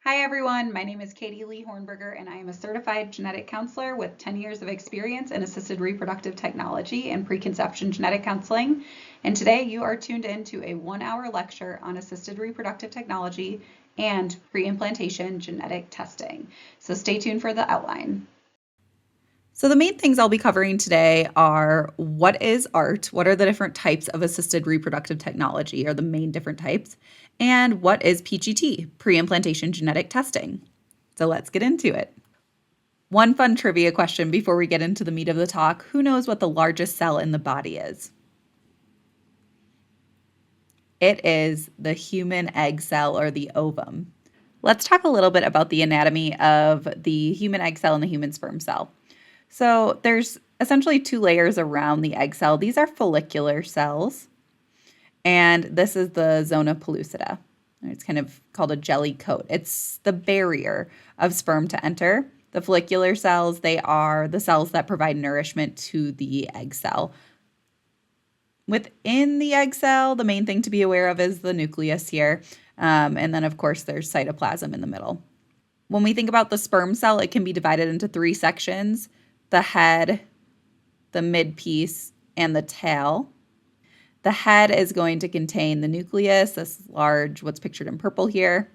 Hi everyone, my name is Katie Lee Hornberger and I am a certified genetic counselor with 10 years of experience in assisted reproductive technology and preconception genetic counseling. And today you are tuned in to a 1-hour lecture on assisted reproductive technology and preimplantation genetic testing. So stay tuned for the outline. So the main things I'll be covering today are what is ART, what are the different types of assisted reproductive technology, or the main different types, and what is PGT, preimplantation genetic testing. So let's get into it. One fun trivia question before we get into the meat of the talk: who knows what the largest cell in the body is? It is the human egg cell, or the ovum. Let's talk a little bit about the anatomy of the human egg cell and the human sperm cell. So there's essentially two layers around the egg cell. These are follicular cells, and this is the zona pellucida. It's kind of called a jelly coat. It's the barrier of sperm to enter. The follicular cells, they are the cells that provide nourishment to the egg cell. Within the egg cell, the main thing to be aware of is the nucleus here. And then, of course, there's cytoplasm in the middle. When we think about the sperm cell, it can be divided into three sections: the head, the midpiece, and the tail. The head is going to contain the nucleus, this large, what's pictured in purple here,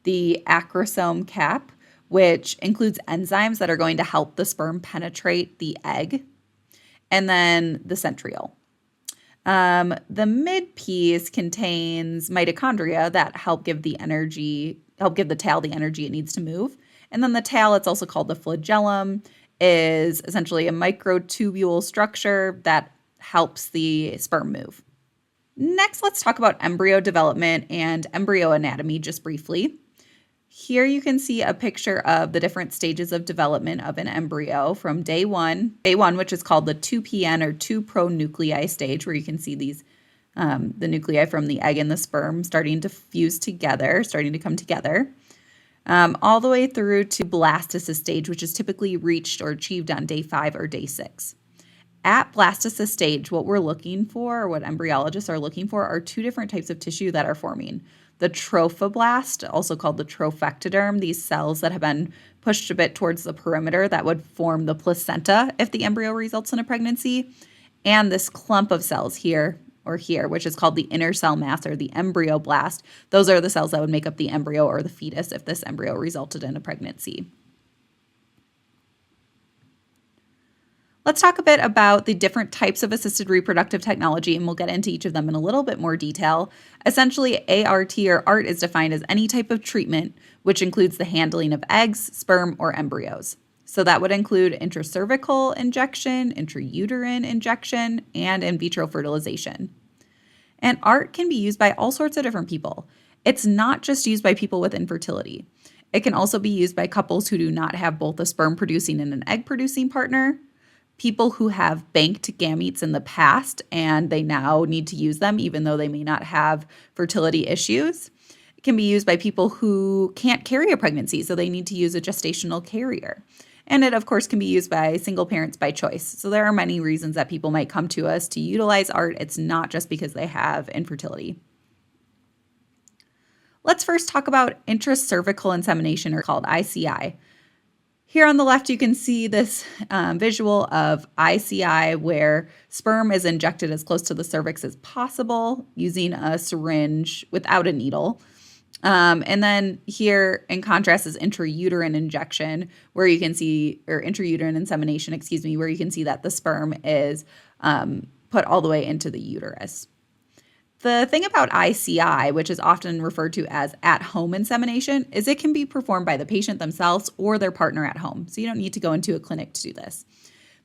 the acrosome cap, which includes enzymes that are going to help the sperm penetrate the egg, and then the centriole. The midpiece contains mitochondria that help give the tail the energy it needs to move. And then the tail, it's also called the flagellum, is essentially a microtubule structure that helps the sperm move. Next, let's talk about embryo development and embryo anatomy just briefly. Here you can see a picture of the different stages of development of an embryo from day one, which is called the 2PN or 2 pronuclei stage, where you can see these the nuclei from the egg and the sperm starting to fuse together, starting to come together, all the way through to blastocyst stage, which is typically reached or achieved on day 5 or day 6. At blastocyst stage, what we're looking for, or what embryologists are looking for, are two different types of tissue that are forming. The trophoblast, also called the trophectoderm, these cells that have been pushed a bit towards the perimeter that would form the placenta if the embryo results in a pregnancy, and this clump of cells here, which is called the inner cell mass, or the embryoblast. Those are the cells that would make up the embryo or the fetus if this embryo resulted in a pregnancy. Let's talk a bit about the different types of assisted reproductive technology, and we'll get into each of them in a little bit more detail. Essentially, ART, or ART, is defined as any type of treatment which includes the handling of eggs, sperm, or embryos. So that would include intracervical injection, intrauterine injection, and in vitro fertilization. And ART can be used by all sorts of different people. It's not just used by people with infertility. It can also be used by couples who do not have both a sperm-producing and an egg-producing partner, people who have banked gametes in the past and they now need to use them even though they may not have fertility issues. It can be used by people who can't carry a pregnancy, so they need to use a gestational carrier. And it, of course, can be used by single parents by choice. So there are many reasons that people might come to us to utilize ART. It's not just because they have infertility. Let's first talk about intracervical insemination, or called ICI. Here on the left, you can see this visual of ICI, where sperm is injected as close to the cervix as possible using a syringe without a needle. And then here, in contrast, is intrauterine injection, where you can see, or intrauterine insemination, where you can see that the sperm is put all the way into the uterus. The thing about ICI, which is often referred to as at-home insemination, is it can be performed by the patient themselves or their partner at home. So you don't need to go into a clinic to do this.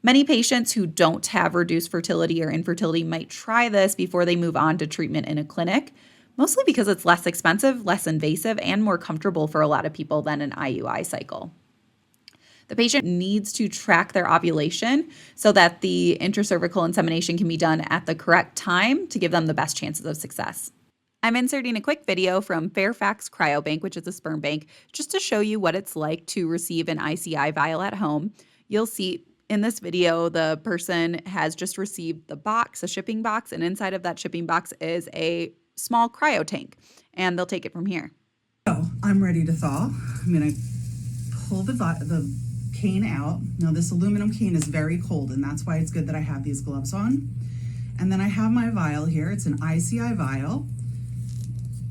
Many patients who don't have reduced fertility or infertility might try this before they move on to treatment in a clinic, mostly because it's less expensive, less invasive, and more comfortable for a lot of people than an IUI cycle. The patient needs to track their ovulation so that the intracervical insemination can be done at the correct time to give them the best chances of success. I'm inserting a quick video from Fairfax Cryobank, which is a sperm bank, just to show you what it's like to receive an ICI vial at home. You'll see in this video, the person has just received the box, a shipping box, and inside of that shipping box is a small cryo tank, and they'll take it from here. So I'm ready to thaw. I'm gonna pull the cane out. Now this aluminum cane is very cold, and that's why it's good that I have these gloves on. And then I have my vial here. It's an ICI vial.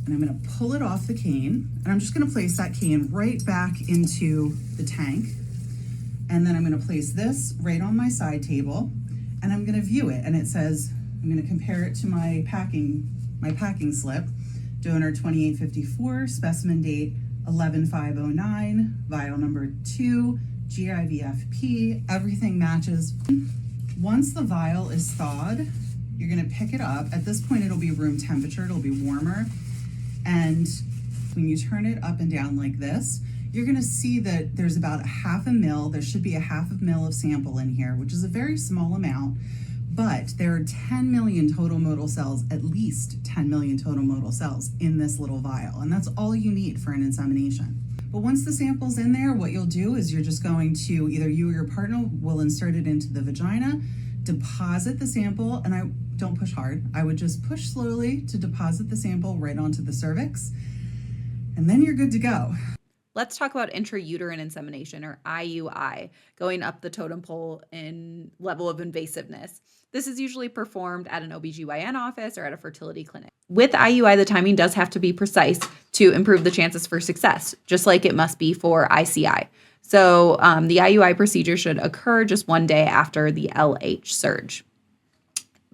And I'm gonna pull it off the cane, and I'm just gonna place that cane right back into the tank. And then I'm gonna place this right on my side table, and I'm gonna view it. And it says, I'm gonna compare it to my packing slip. Donor 2854, specimen date 11509, vial number 2, GIVFP, everything matches. Once the vial is thawed, you're gonna pick it up. At this point, it'll be room temperature, it'll be warmer. And when you turn it up and down like this, you're gonna see that there's about a half a mil, there should be a half a mil of sample in here, which is a very small amount, but there are 10 million total motile cells, at least 10 million total motile cells in this little vial, and that's all you need for an insemination. But once the sample's in there, what you'll do is you're just going to, either you or your partner will insert it into the vagina, deposit the sample, and I don't push hard. I would just push slowly to deposit the sample right onto the cervix, and then you're good to go. Let's talk about intrauterine insemination, or IUI, going up the totem pole in level of invasiveness. This is usually performed at an OBGYN office or at a fertility clinic. With IUI, the timing does have to be precise to improve the chances for success, just like it must be for ICI. So the IUI procedure should occur just one day after the LH surge.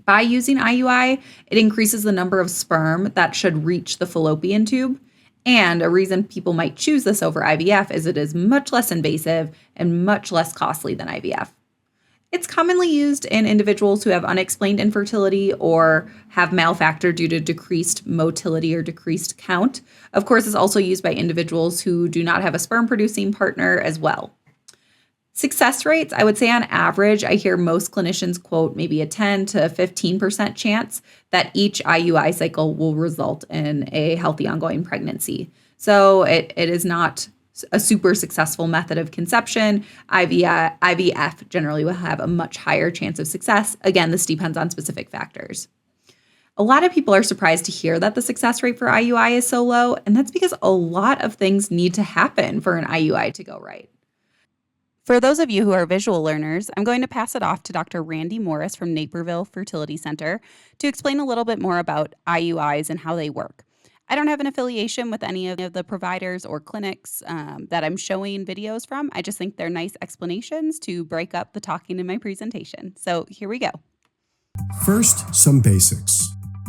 By using IUI, it increases the number of sperm that should reach the fallopian tube. And a reason people might choose this over IVF is it is much less invasive and much less costly than IVF. It's commonly used in individuals who have unexplained infertility or have malfactor due to decreased motility or decreased count. Of course, it's also used by individuals who do not have a sperm-producing partner as well. Success rates, I would say on average, I hear most clinicians quote maybe a 10 to 15% chance that each IUI cycle will result in a healthy ongoing pregnancy. So it is not a super successful method of conception. IVF generally will have a much higher chance of success. Again, this depends on specific factors. A lot of people are surprised to hear that the success rate for IUI is so low, and that's because a lot of things need to happen for an IUI to go right. For those of you who are visual learners, I'm going to pass it off to Dr. Randy Morris from Naperville Fertility Center to explain a little bit more about IUIs and how they work. I don't have an affiliation with any of the providers or clinics that I'm showing videos from. I just think they're nice explanations to break up the talking in my presentation. So here we go. First, some basics.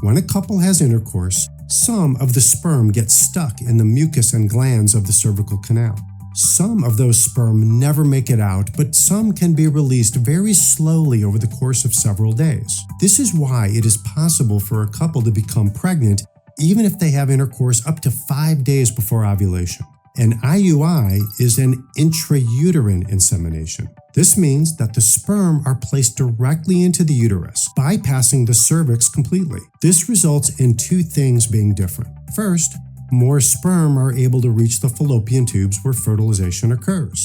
When a couple has intercourse, some of the sperm gets stuck in the mucus and glands of the cervical canal. Some of those sperm never make it out, but some can be released very slowly over the course of several days. This is why it is possible for a couple to become pregnant even if they have intercourse up to 5 days before ovulation. An IUI is an intrauterine insemination. This means that the sperm are placed directly into the uterus, bypassing the cervix completely. This results in two things being different. First, more sperm are able to reach the fallopian tubes where fertilization occurs.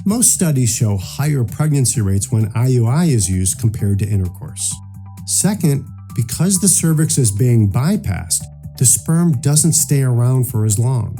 Most studies show higher pregnancy rates when IUI is used compared to intercourse. Second, because the cervix is being bypassed, the sperm doesn't stay around for as long.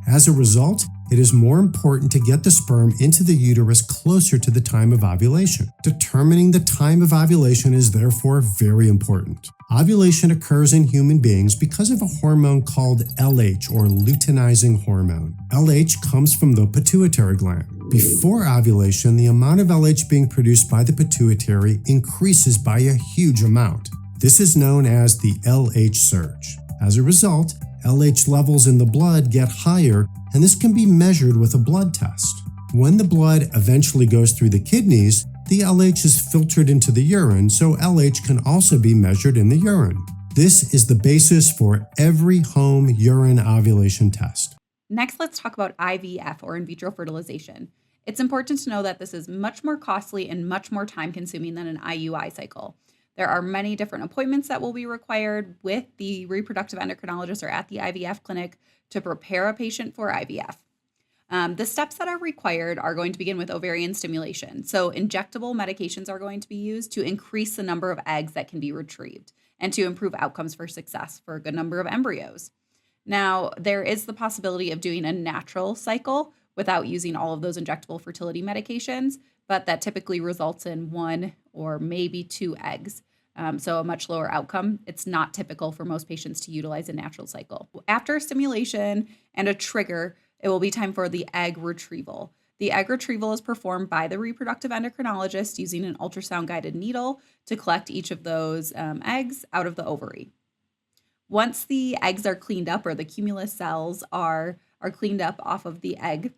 As a result, it is more important to get the sperm into the uterus closer to the time of ovulation. Determining the time of ovulation is therefore very important. Ovulation occurs in human beings because of a hormone called LH, or luteinizing hormone. LH comes from the pituitary gland. Before ovulation, the amount of LH being produced by the pituitary increases by a huge amount. This is known as the LH surge. As a result, LH levels in the blood get higher, and this can be measured with a blood test. When the blood eventually goes through the kidneys, the LH is filtered into the urine, so LH can also be measured in the urine. This is the basis for every home urine ovulation test. Next, let's talk about IVF, or in vitro fertilization. It's important to know that this is much more costly and much more time-consuming than an IUI cycle. There are many different appointments that will be required with the reproductive endocrinologist or at the IVF clinic to prepare a patient for IVF. The steps that are required are going to begin with ovarian stimulation. So injectable medications are going to be used to increase the number of eggs that can be retrieved and to improve outcomes for success for a good number of embryos. Now, there is the possibility of doing a natural cycle without using all of those injectable fertility medications, but that typically results in 1 or maybe 2 eggs. So a much lower outcome. It's not typical for most patients to utilize a natural cycle. After stimulation and a trigger, it will be time for the egg retrieval. The egg retrieval is performed by the reproductive endocrinologist using an ultrasound-guided needle to collect each of those eggs out of the ovary. Once the eggs are cleaned up, or the cumulus cells are cleaned up off of the egg,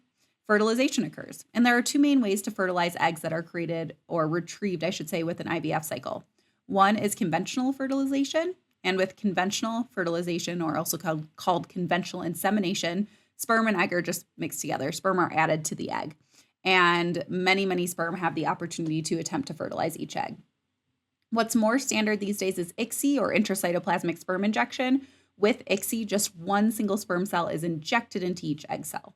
fertilization occurs. And there are 2 main ways to fertilize eggs that are created, or retrieved, I should say, with an IVF cycle. One is conventional fertilization, and with conventional fertilization, or also called conventional insemination, sperm and egg are just mixed together. Sperm are added to the egg, and many sperm have the opportunity to attempt to fertilize each egg. What's more standard these days is ICSI, or intracytoplasmic sperm injection. With ICSI, just 1 single sperm cell is injected into each egg cell.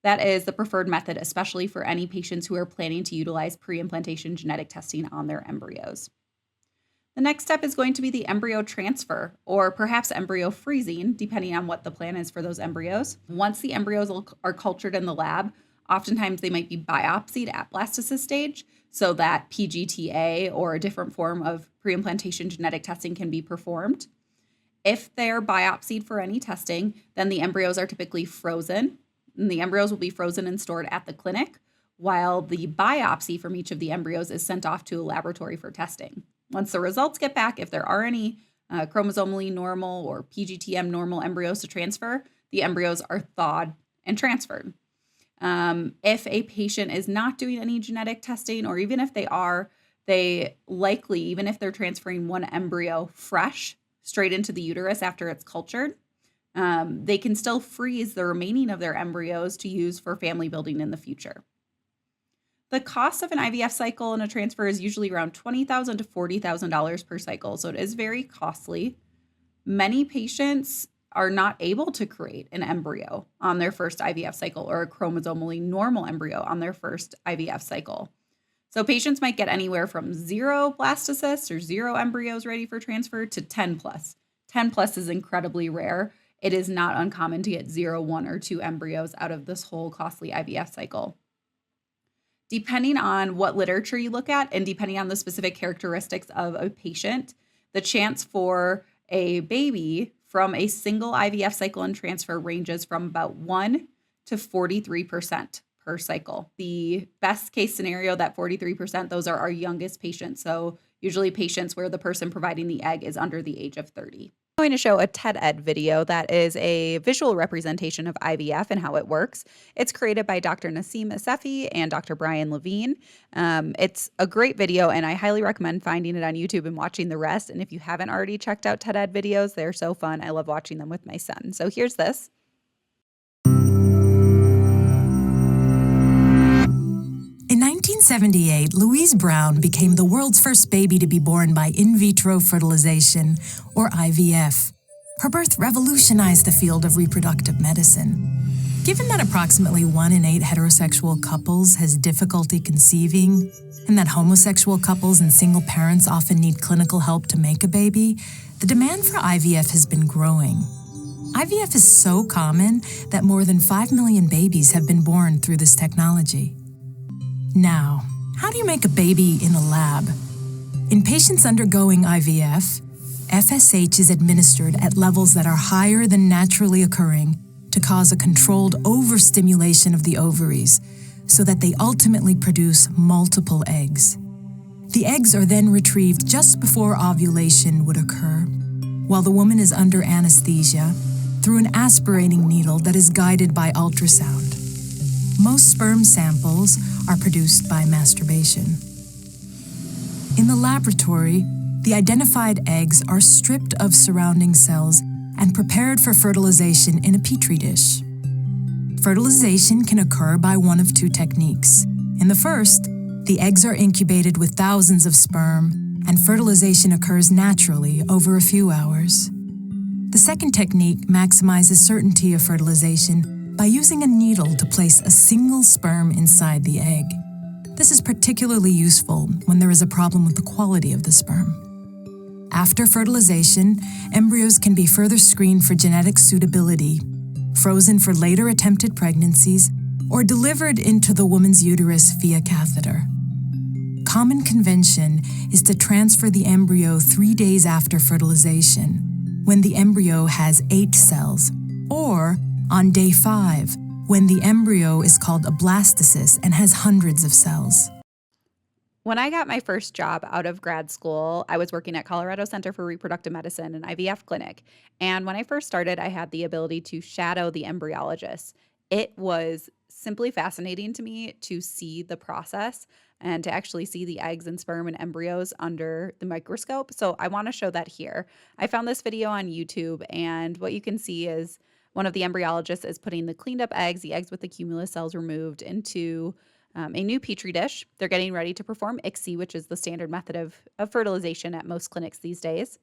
That is the preferred method, especially for any patients who are planning to utilize pre-implantation genetic testing on their embryos. The next step is going to be the embryo transfer, or perhaps embryo freezing, depending on what the plan is for those embryos. Once the embryos are cultured in the lab, oftentimes they might be biopsied at blastocyst stage so that PGT-A, or a different form of pre-implantation genetic testing, can be performed. If they're biopsied for any testing, then the embryos are typically frozen, and the embryos will be frozen and stored at the clinic, while the biopsy from each of the embryos is sent off to a laboratory for testing. Once the results get back, if there are any chromosomally normal or PGT-M normal embryos to transfer, the embryos are thawed and transferred. If a patient is not doing any genetic testing, or even if they are, they likely, even if they're transferring 1 embryo fresh straight into the uterus after it's cultured, they can still freeze the remaining of their embryos to use for family building in the future. The cost of an IVF cycle and a transfer is usually around $20,000 to $40,000 per cycle, so it is very costly. Many patients are not able to create an embryo on their first IVF cycle, or a chromosomally normal embryo on their first IVF cycle. So patients might get anywhere from 0 blastocysts or 0 embryos ready for transfer to 10 plus. 10 plus is incredibly rare. It is not uncommon to get 0, 1, or 2 embryos out of this whole costly IVF cycle. Depending on what literature you look at, and depending on the specific characteristics of a patient, the chance for a baby from a single IVF cycle and transfer ranges from about 1 to 43% per cycle. The best case scenario, that 43%, those are our youngest patients. So usually patients where the person providing the egg is under the age of 30. I'm going to show a TED Ed video that is a visual representation of IVF and how it works. It's created by Dr. Nassim Asefi and Dr. Brian Levine. It's a great video, and I highly recommend finding it on YouTube and watching the rest. And if you haven't already checked out TED Ed videos, they're so fun. I love watching them with my son. So here's this. In 1978, Louise Brown became the world's first baby to be born by in vitro fertilization, or IVF. Her birth revolutionized the field of reproductive medicine. Given that approximately 1 in 8 heterosexual couples has difficulty conceiving, and that homosexual couples and single parents often need clinical help to make a baby, the demand for IVF has been growing. IVF is so common that more than 5 million babies have been born through this technology. Now, how do you make a baby in a lab? In patients undergoing IVF, FSH is administered at levels that are higher than naturally occurring to cause a controlled overstimulation of the ovaries so that they ultimately produce multiple eggs. The eggs are then retrieved just before ovulation would occur, while the woman is under anesthesia through an aspirating needle that is guided by ultrasound. Most sperm samples are produced by masturbation. In the laboratory, the identified eggs are stripped of surrounding cells and prepared for fertilization in a petri dish. Fertilization can occur by one of 2 techniques. In the first, the eggs are incubated with thousands of sperm, and fertilization occurs naturally over a few hours. The second technique maximizes certainty of fertilization by using a needle to place a single sperm inside the egg. This is particularly useful when there is a problem with the quality of the sperm. After fertilization, embryos can be further screened for genetic suitability, frozen for later attempted pregnancies, or delivered into the woman's uterus via catheter. Common convention is to transfer the embryo 3 days after fertilization, when the embryo has 8 cells, or on day 5, when the embryo is called a blastocyst and has hundreds of cells. When I got my first job out of grad school, I was working at Colorado Center for Reproductive Medicine, an IVF clinic. And when I first started, I had the ability to shadow the embryologist. It was simply fascinating to me to see the process and to actually see the eggs and sperm and embryos under the microscope. So I want to show that here. I found this video on YouTube, and what you can see is one of the embryologists is putting the cleaned up eggs, the eggs with the cumulus cells removed, into a new petri dish. They're getting ready to perform ICSI, which is the standard method of fertilization at most clinics these days.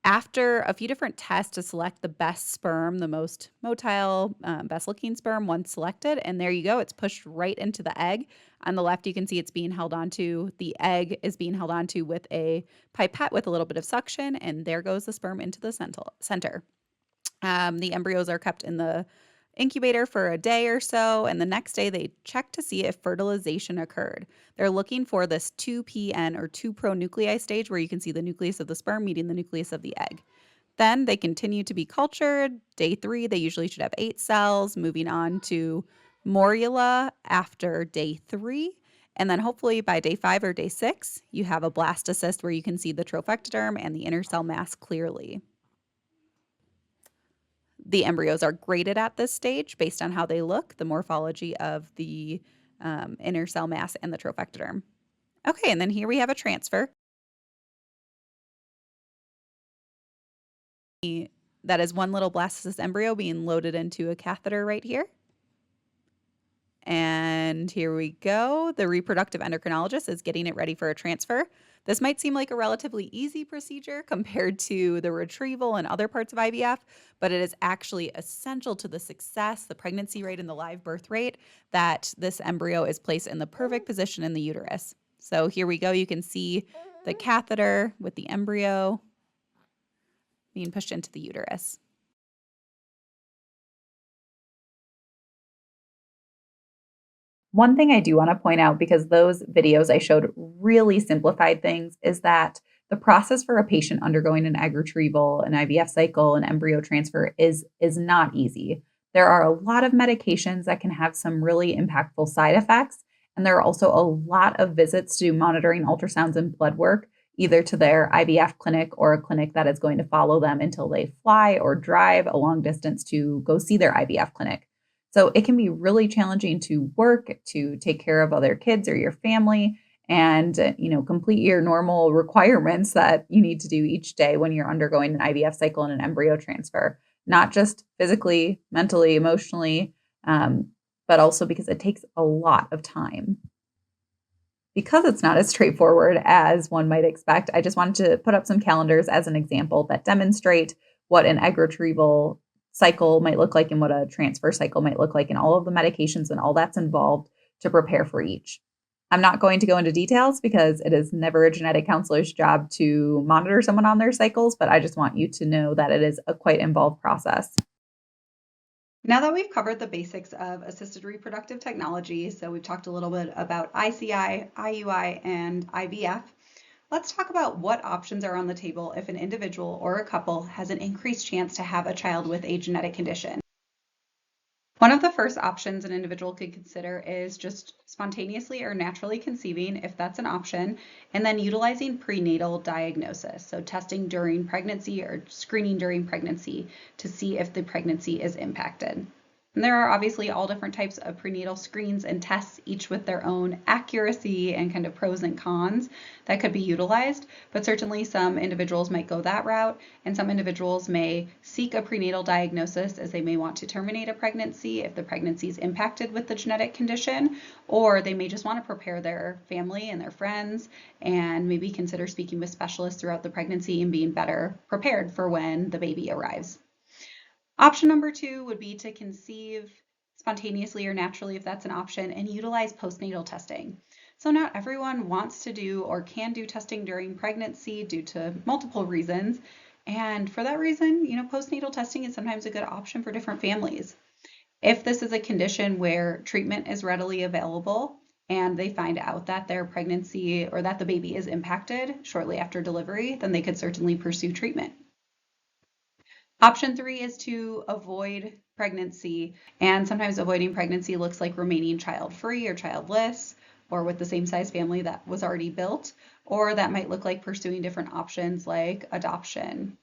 After a few different tests to select the best sperm, the most motile, best looking sperm, once selected, and there you go, it's pushed right into the egg. On the left, you can see it's being held onto, the egg is being held onto with a pipette with a little bit of suction, and there goes the sperm into the center. The embryos are kept in the incubator for a day or so, and the next day they check to see if fertilization occurred. They're looking for this 2PN or 2-pronuclei stage, where you can see the nucleus of the sperm meeting the nucleus of the egg. Then they continue to be cultured. Day 3, they usually should have 8 cells, moving on to morula after day 3. And then hopefully by day 5 or day 6, you have a blastocyst where you can see the trophectoderm and the inner cell mass clearly. The embryos are graded at this stage based on how they look, the morphology of the inner cell mass and the trophectoderm. Okay, and then here we have a transfer. That is one little blastocyst embryo being loaded into a catheter right here. And here we go. The reproductive endocrinologist is getting it ready for a transfer. This might seem like a relatively easy procedure compared to the retrieval and other parts of IVF, but it is actually essential to the success, the pregnancy rate, and the live birth rate that this embryo is placed in the perfect position in the uterus. So here we go. You can see the catheter with the embryo being pushed into the uterus. One thing I do want to point out, because those videos I showed really simplified things, is that the process for a patient undergoing an egg retrieval, an IVF cycle, an embryo transfer is not easy. There are a lot of medications that can have some really impactful side effects, and there are also a lot of visits to do monitoring ultrasounds and blood work, either to their IVF clinic or a clinic that is going to follow them until they fly or drive a long distance to go see their IVF clinic. So it can be really challenging to work, to take care of other kids or your family, and complete your normal requirements that you need to do each day when you're undergoing an IVF cycle and an embryo transfer, not just physically, mentally, emotionally, but also because it takes a lot of time. Because it's not as straightforward as one might expect, I just wanted to put up some calendars as an example that demonstrate what an egg retrieval cycle might look like and what a transfer cycle might look like, and all of the medications and all that's involved to prepare for each. I'm not going to go into details because it is never a genetic counselor's job to monitor someone on their cycles, but I just want you to know that it is a quite involved process. Now that we've covered the basics of assisted reproductive technology, so we've talked a little bit about ICI, IUI, and IVF, let's talk about what options are on the table if an individual or a couple has an increased chance to have a child with a genetic condition. One of the first options an individual could consider is just spontaneously or naturally conceiving, if that's an option, and then utilizing prenatal diagnosis, so testing during pregnancy or screening during pregnancy to see if the pregnancy is impacted. And there are obviously all different types of prenatal screens and tests, each with their own accuracy and kind of pros and cons that could be utilized, but certainly some individuals might go that route, and some individuals may seek a prenatal diagnosis as they may want to terminate a pregnancy if the pregnancy is impacted with the genetic condition, or they may just want to prepare their family and their friends and maybe consider speaking with specialists throughout the pregnancy and being better prepared for when the baby arrives. Option number 2 would be to conceive spontaneously or naturally, if that's an option, and utilize postnatal testing. So not everyone wants to do or can do testing during pregnancy due to multiple reasons. And for that reason, postnatal testing is sometimes a good option for different families. If this is a condition where treatment is readily available and they find out that their pregnancy or that the baby is impacted shortly after delivery, then they could certainly pursue treatment. Option 3 is to avoid pregnancy, and sometimes avoiding pregnancy looks like remaining child-free or childless, or with the same size family that was already built, or that might look like pursuing different options like adoption.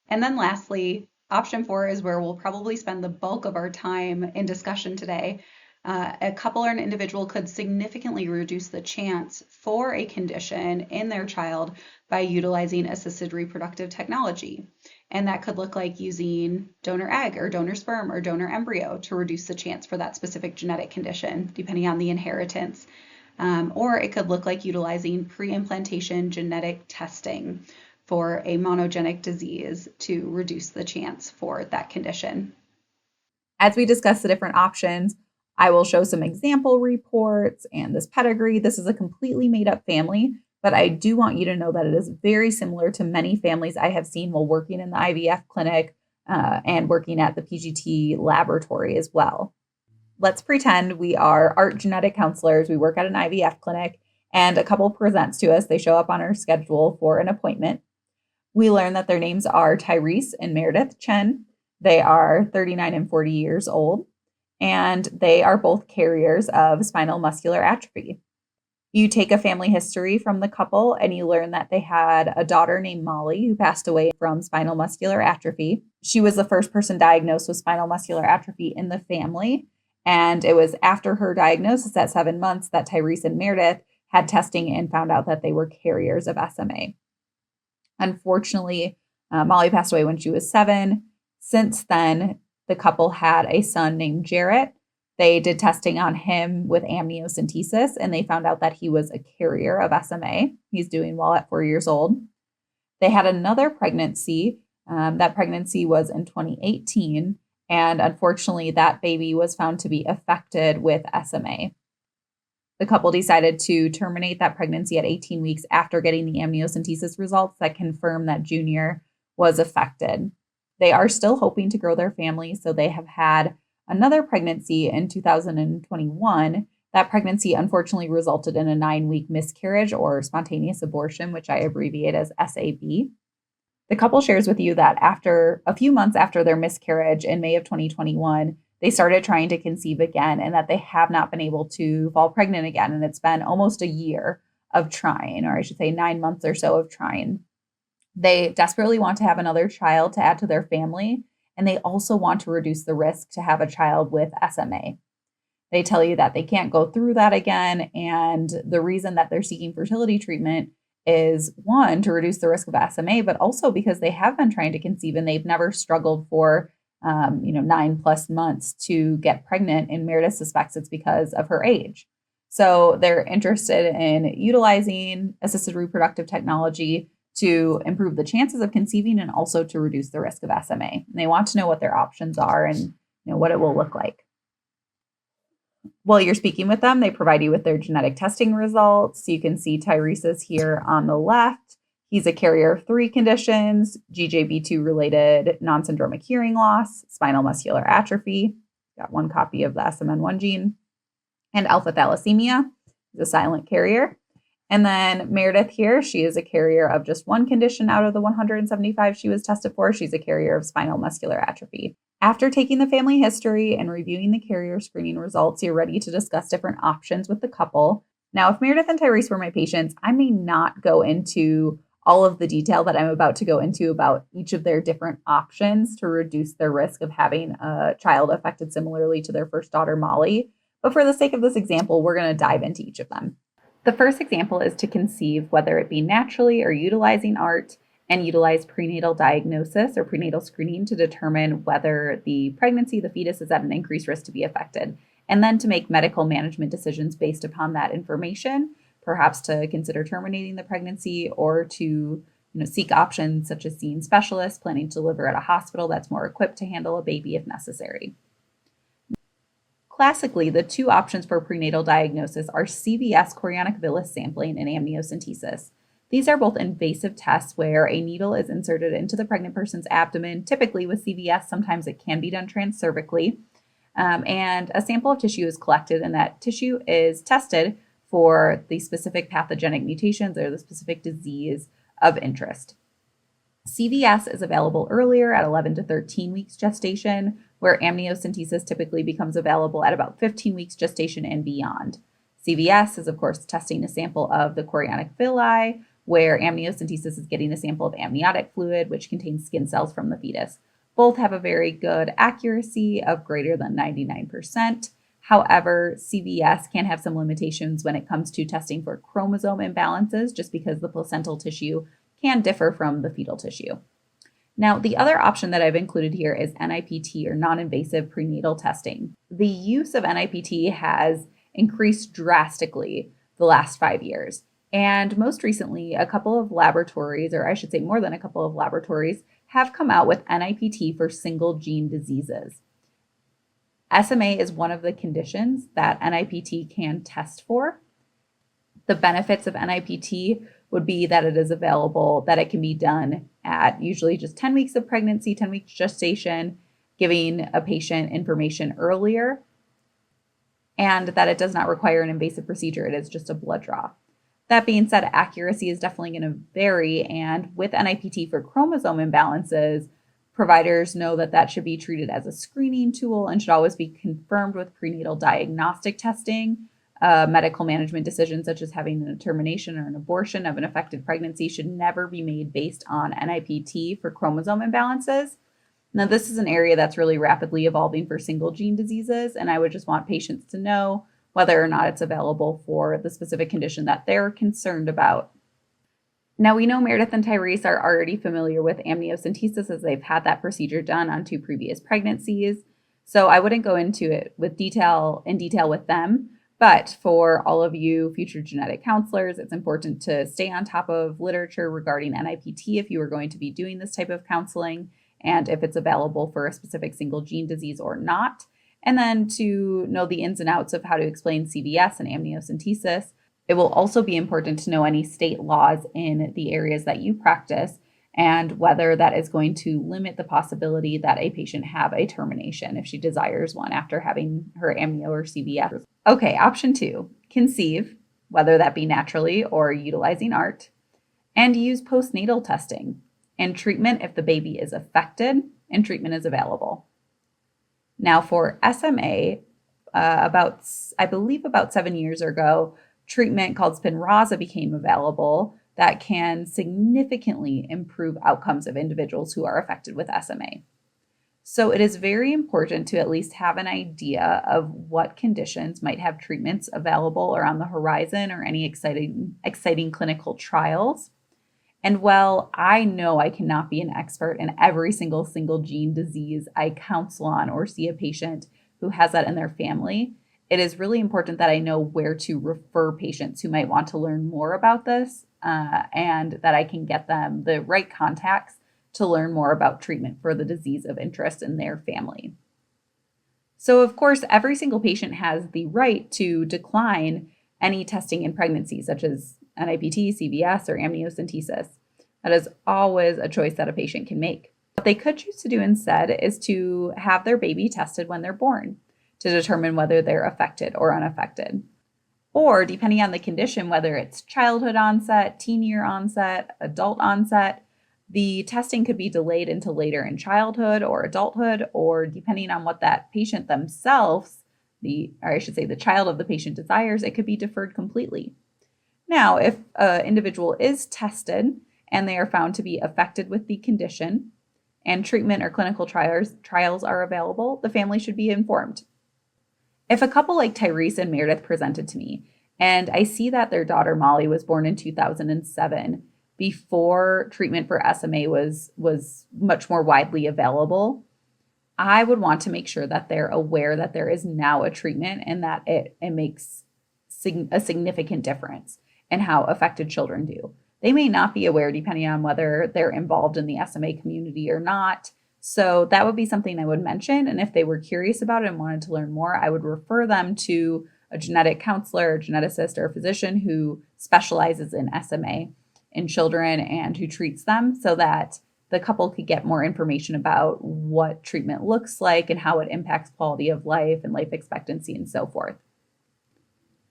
And then lastly, option 4 is where we'll probably spend the bulk of our time in discussion today. A couple or an individual could significantly reduce the chance for a condition in their child by utilizing assisted reproductive technology. And that could look like using donor egg or donor sperm or donor embryo to reduce the chance for that specific genetic condition, depending on the inheritance. Or it could look like utilizing preimplantation genetic testing for a monogenic disease to reduce the chance for that condition. As we discuss the different options, I will show some example reports and this pedigree. This is a completely made up family, but I do want you to know that it is very similar to many families I have seen while working in the IVF clinic and working at the PGT laboratory as well. Let's pretend we are ART genetic counselors. We work at an IVF clinic and a couple presents to us. They show up on our schedule for an appointment. We learn that their names are Tyrese and Meredith Chen. They are 39 and 40 years old, and they are both carriers of spinal muscular atrophy. You take a family history from the couple and you learn that they had a daughter named Molly who passed away from spinal muscular atrophy. She was the first person diagnosed with spinal muscular atrophy in the family. And it was after her diagnosis at 7 months that Tyrese and Meredith had testing and found out that they were carriers of SMA. Unfortunately, Molly passed away when she was 7. Since then, the couple had a son named Jarrett. They did testing on him with amniocentesis, and they found out that he was a carrier of SMA. He's doing well at 4 years old. They had another pregnancy. That pregnancy was in 2018, and unfortunately, that baby was found to be affected with SMA. The couple decided to terminate that pregnancy at 18 weeks after getting the amniocentesis results that confirmed that Junior was affected. They are still hoping to grow their family, so they have had another pregnancy in 2021. That pregnancy unfortunately resulted in a 9-week miscarriage or spontaneous abortion, which I abbreviate as SAB. The couple shares with you that after a few months after their miscarriage in May of 2021, they started trying to conceive again and that they have not been able to fall pregnant again. And it's been almost a year of trying, or I should say 9 months or so of trying. They desperately want to have another child to add to their family, and they also want to reduce the risk to have a child with SMA. They tell you that they can't go through that again, and the reason that they're seeking fertility treatment is, one, to reduce the risk of SMA, but also because they have been trying to conceive and they've never struggled for 9+ months to get pregnant, and Meredith suspects it's because of her age. So they're interested in utilizing assisted reproductive technology to improve the chances of conceiving and also to reduce the risk of SMA. And they want to know what their options are and what it will look like. While you're speaking with them, they provide you with their genetic testing results. You can see Tyrese's here on the left. He's a carrier of 3 conditions: GJB2-related non-syndromic hearing loss, spinal muscular atrophy, got 1 copy of the SMN1 gene, and alpha thalassemia. He's a silent carrier. And then Meredith here, she is a carrier of just 1 condition out of the 175 she was tested for. She's a carrier of spinal muscular atrophy. After taking the family history and reviewing the carrier screening results, you're ready to discuss different options with the couple. Now, if Meredith and Tyrese were my patients, I may not go into all of the detail that I'm about to go into about each of their different options to reduce their risk of having a child affected similarly to their first daughter, Molly. But for the sake of this example, we're going to dive into each of them. The first example is to conceive, whether it be naturally or utilizing ART, and utilize prenatal diagnosis or prenatal screening to determine whether the pregnancy, the fetus, is at an increased risk to be affected, and then to make medical management decisions based upon that information, perhaps to consider terminating the pregnancy or to seek options such as seeing specialists, planning to deliver at a hospital that's more equipped to handle a baby if necessary. Classically, the two options for prenatal diagnosis are CVS chorionic villus sampling and amniocentesis. These are both invasive tests where a needle is inserted into the pregnant person's abdomen, typically with CVS. Sometimes it can be done transcervically. And a sample of tissue is collected, and that tissue is tested for the specific pathogenic mutations or the specific disease of interest. CVS is available earlier at 11 to 13 weeks gestation, where amniocentesis typically becomes available at about 15 weeks gestation and beyond. CVS is, of course, testing a sample of the chorionic villi, where amniocentesis is getting a sample of amniotic fluid, which contains skin cells from the fetus. Both have a very good accuracy of greater than 99%. However, CVS can have some limitations when it comes to testing for chromosome imbalances, just because the placental tissue can differ from the fetal tissue. Now, the other option that I've included here is NIPT, or non-invasive prenatal testing. The use of NIPT has increased drastically the last 5 years. And most recently, a couple of laboratories, or I should say more than a couple of laboratories, have come out with NIPT for single gene diseases. SMA is one of the conditions that NIPT can test for. The benefits of NIPT would be that it is available, that it can be done at usually just 10 weeks of pregnancy, 10 weeks gestation, giving a patient information earlier, and that it does not require an invasive procedure. It is just a blood draw. That being said, accuracy is definitely going to vary, and with NIPT for chromosome imbalances, providers know that that should be treated as a screening tool and should always be confirmed with prenatal diagnostic testing. Medical management decisions such as having a termination or an abortion of an affected pregnancy should never be made based on NIPT for chromosome imbalances. Now, this is an area that's really rapidly evolving for single gene diseases, and I would just want patients to know whether or not it's available for the specific condition that they're concerned about. Now, we know Meredith and Tyrese are already familiar with amniocentesis, as they've had that procedure done on 2 previous pregnancies. So I wouldn't go into it in detail with them. But for all of you future genetic counselors, it's important to stay on top of literature regarding NIPT if you are going to be doing this type of counseling, and if it's available for a specific single gene disease or not. And then to know the ins and outs of how to explain CVS and amniocentesis. It will also be important to know any state laws in the areas that you practice and whether that is going to limit the possibility that a patient have a termination if she desires one after having her amnio or CVS. Okay, option 2, conceive, whether that be naturally or utilizing ART, and use postnatal testing and treatment if the baby is affected and treatment is available. Now for SMA, I believe about 7 years ago, treatment called Spinraza became available that can significantly improve outcomes of individuals who are affected with SMA. So it is very important to at least have an idea of what conditions might have treatments available or on the horizon, or any exciting clinical trials. And while I know I cannot be an expert in every single gene disease I counsel on or see a patient who has that in their family, it is really important that I know where to refer patients who might want to learn more about this, and that I can get them the right contacts to learn more about treatment for the disease of interest in their family. So, of course, every single patient has the right to decline any testing in pregnancy, such as NIPT, CVS, or amniocentesis. That is always a choice that a patient can make. What they could choose to do instead is to have their baby tested when they're born to determine whether they're affected or unaffected. Or, depending on the condition, whether it's childhood onset, teen year onset, adult onset, the testing could be delayed until later in childhood or adulthood, or depending on what that patient themselves, the child of the patient desires, it could be deferred completely. Now, if an individual is tested and they are found to be affected with the condition and treatment or clinical trials are available, the family should be informed. If a couple like Tyrese and Meredith presented to me, and I see that their daughter Molly was born in 2007, before treatment for SMA was much more widely available, I would want to make sure that they're aware that there is now a treatment and that it makes a significant difference in how affected children do. They may not be aware, depending on whether they're involved in the SMA community or not, So that would be something I would mention. And if they were curious about it and wanted to learn more, I would refer them to a genetic counselor, or geneticist, or a physician who specializes in SMA in children and who treats them, so that the couple could get more information about what treatment looks like and how it impacts quality of life and life expectancy and so forth.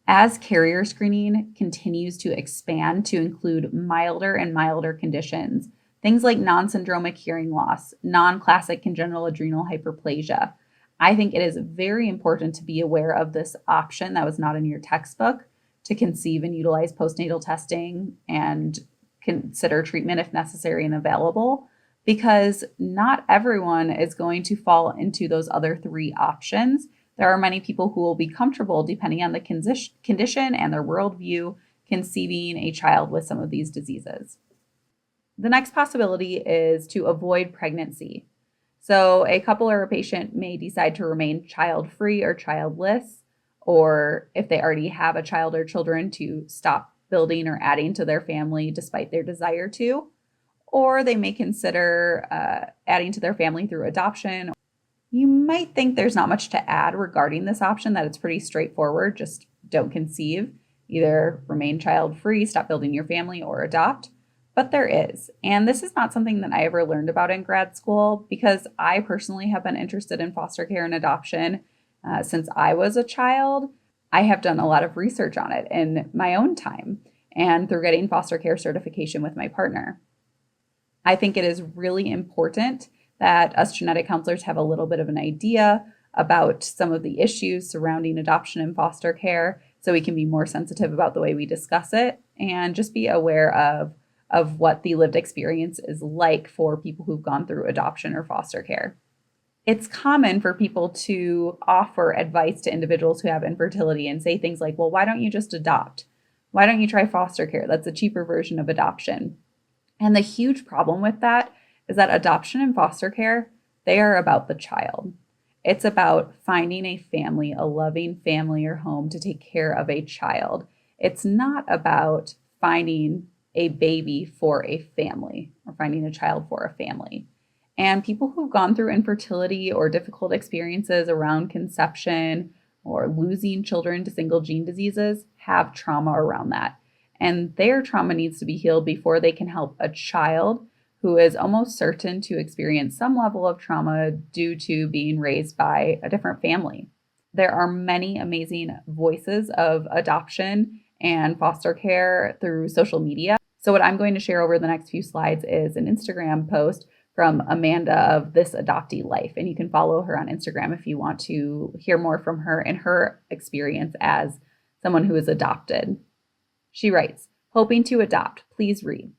As carrier screening continues to expand to include milder and milder conditions, things like non-syndromic hearing loss, non-classic congenital adrenal hyperplasia, I think it is very important to be aware of this option that was not in your textbook, to conceive and utilize postnatal testing and consider treatment if necessary and available, because not everyone is going to fall into those other three options. There are many people who will be comfortable, depending on the condition and their worldview, conceiving a child with some of these diseases. The next possibility is to avoid pregnancy. So a couple or a patient may decide to remain child-free or childless, or if they already have a child or children, to stop building or adding to their family despite their desire to, or they may consider adding to their family through adoption. You might think there's not much to add regarding this option, that it's pretty straightforward, just don't conceive, either remain child-free, stop building your family, or adopt. But there is, and this is not something that I ever learned about in grad school, because I personally have been interested in foster care and adoption since I was a child. I have done a lot of research on it in my own time and through getting foster care certification with my partner. I think it is really important that us genetic counselors have a little bit of an idea about some of the issues surrounding adoption and foster care, so we can be more sensitive about the way we discuss it and just be aware of what the lived experience is like for people who've gone through adoption or foster care. It's common for people to offer advice to individuals who have infertility and say things like, well, why don't you just adopt? Why don't you try foster care? That's a cheaper version of adoption. And the huge problem with that is that adoption and foster care, they are about the child. It's about finding a family, a loving family or home to take care of a child. It's not about finding a baby for a family or finding a child for a family. And people who've gone through infertility or difficult experiences around conception or losing children to single gene diseases have trauma around that. And their trauma needs to be healed before they can help a child who is almost certain to experience some level of trauma due to being raised by a different family. There are many amazing voices of adoption and foster care through social media. So what I'm going to share over the next few slides is an Instagram post from Amanda of This Adoptee Life. And you can follow her on Instagram if you want to hear more from her and her experience as someone who is adopted. She writes, hoping to adopt, please read.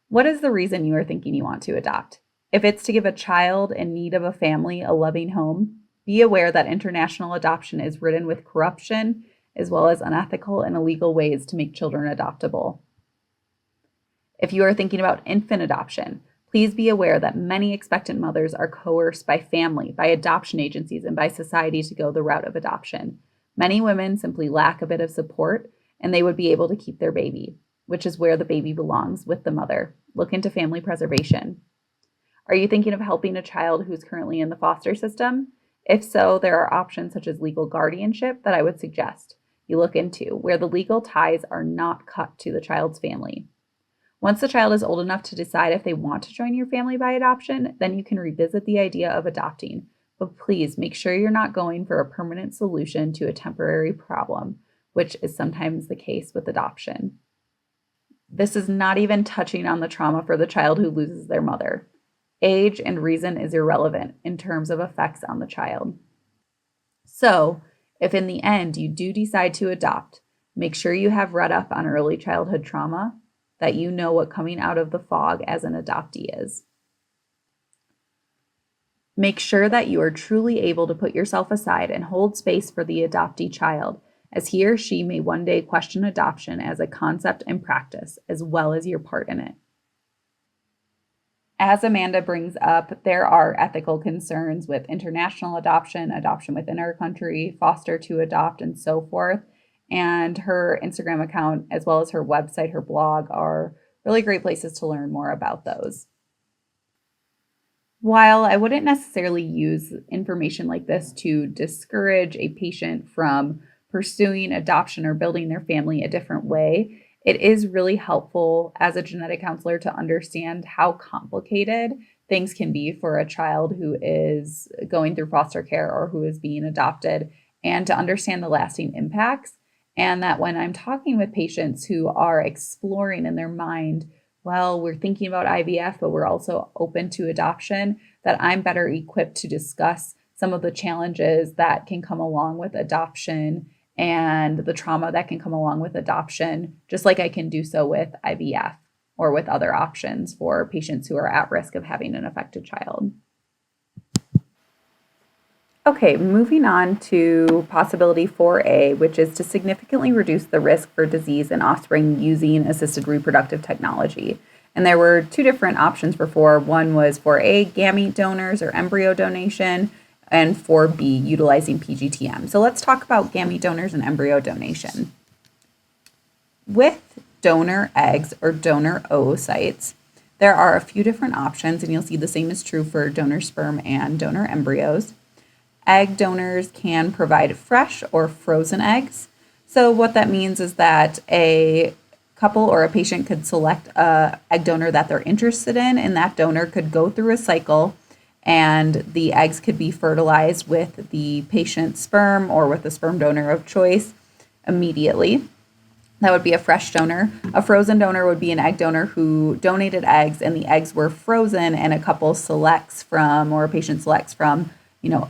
What is the reason you are thinking you want to adopt? If it's to give a child in need of a family a loving home, be aware that international adoption is ridden with corruption as well as unethical and illegal ways to make children adoptable. If you are thinking about infant adoption, please be aware that many expectant mothers are coerced by family, by adoption agencies, and by society to go the route of adoption. Many women simply lack a bit of support, and they would be able to keep their baby, which is where the baby belongs, with the mother. Look into family preservation. Are you thinking of helping a child who's currently in the foster system? If so, there are options such as legal guardianship that I would suggest you look into, where the legal ties are not cut to the child's family. Once the child is old enough to decide if they want to join your family by adoption, then you can revisit the idea of adopting. But please make sure you're not going for a permanent solution to a temporary problem, which is sometimes the case with adoption. This is not even touching on the trauma for the child who loses their mother. Age and reason is irrelevant in terms of effects on the child. So, if in the end you do decide to adopt, make sure you have read up on early childhood trauma, that you know what coming out of the fog as an adoptee is. Make sure that you are truly able to put yourself aside and hold space for the adoptee child, as he or she may one day question adoption as a concept and practice, as well as your part in it. As Amanda brings up, there are ethical concerns with international adoption, adoption within our country, foster to adopt, and so forth. And her Instagram account, as well as her website, her blog, are really great places to learn more about those. While I wouldn't necessarily use information like this to discourage a patient from pursuing adoption or building their family a different way, it is really helpful as a genetic counselor to understand how complicated things can be for a child who is going through foster care or who is being adopted, and to understand the lasting impacts. And that when I'm talking with patients who are exploring in their mind, well, we're thinking about IVF, but we're also open to adoption, that I'm better equipped to discuss some of the challenges that can come along with adoption and the trauma that can come along with adoption, just like I can do so with IVF or with other options for patients who are at risk of having an affected child. Okay, moving on to possibility 4A, which is to significantly reduce the risk for disease in offspring using assisted reproductive technology. And there were two different options for 4. One was 4A, gamete donors or embryo donation, and 4B, utilizing PGT-M. So let's talk about gamete donors and embryo donation. With donor eggs or donor oocytes, there are a few different options, and you'll see the same is true for donor sperm and donor embryos. Egg donors can provide fresh or frozen eggs. So what that means is that a couple or a patient could select an egg donor that they're interested in, and that donor could go through a cycle, and the eggs could be fertilized with the patient's sperm or with the sperm donor of choice immediately. That would be a fresh donor. A frozen donor would be an egg donor who donated eggs and the eggs were frozen, and a couple selects from, or a patient selects from,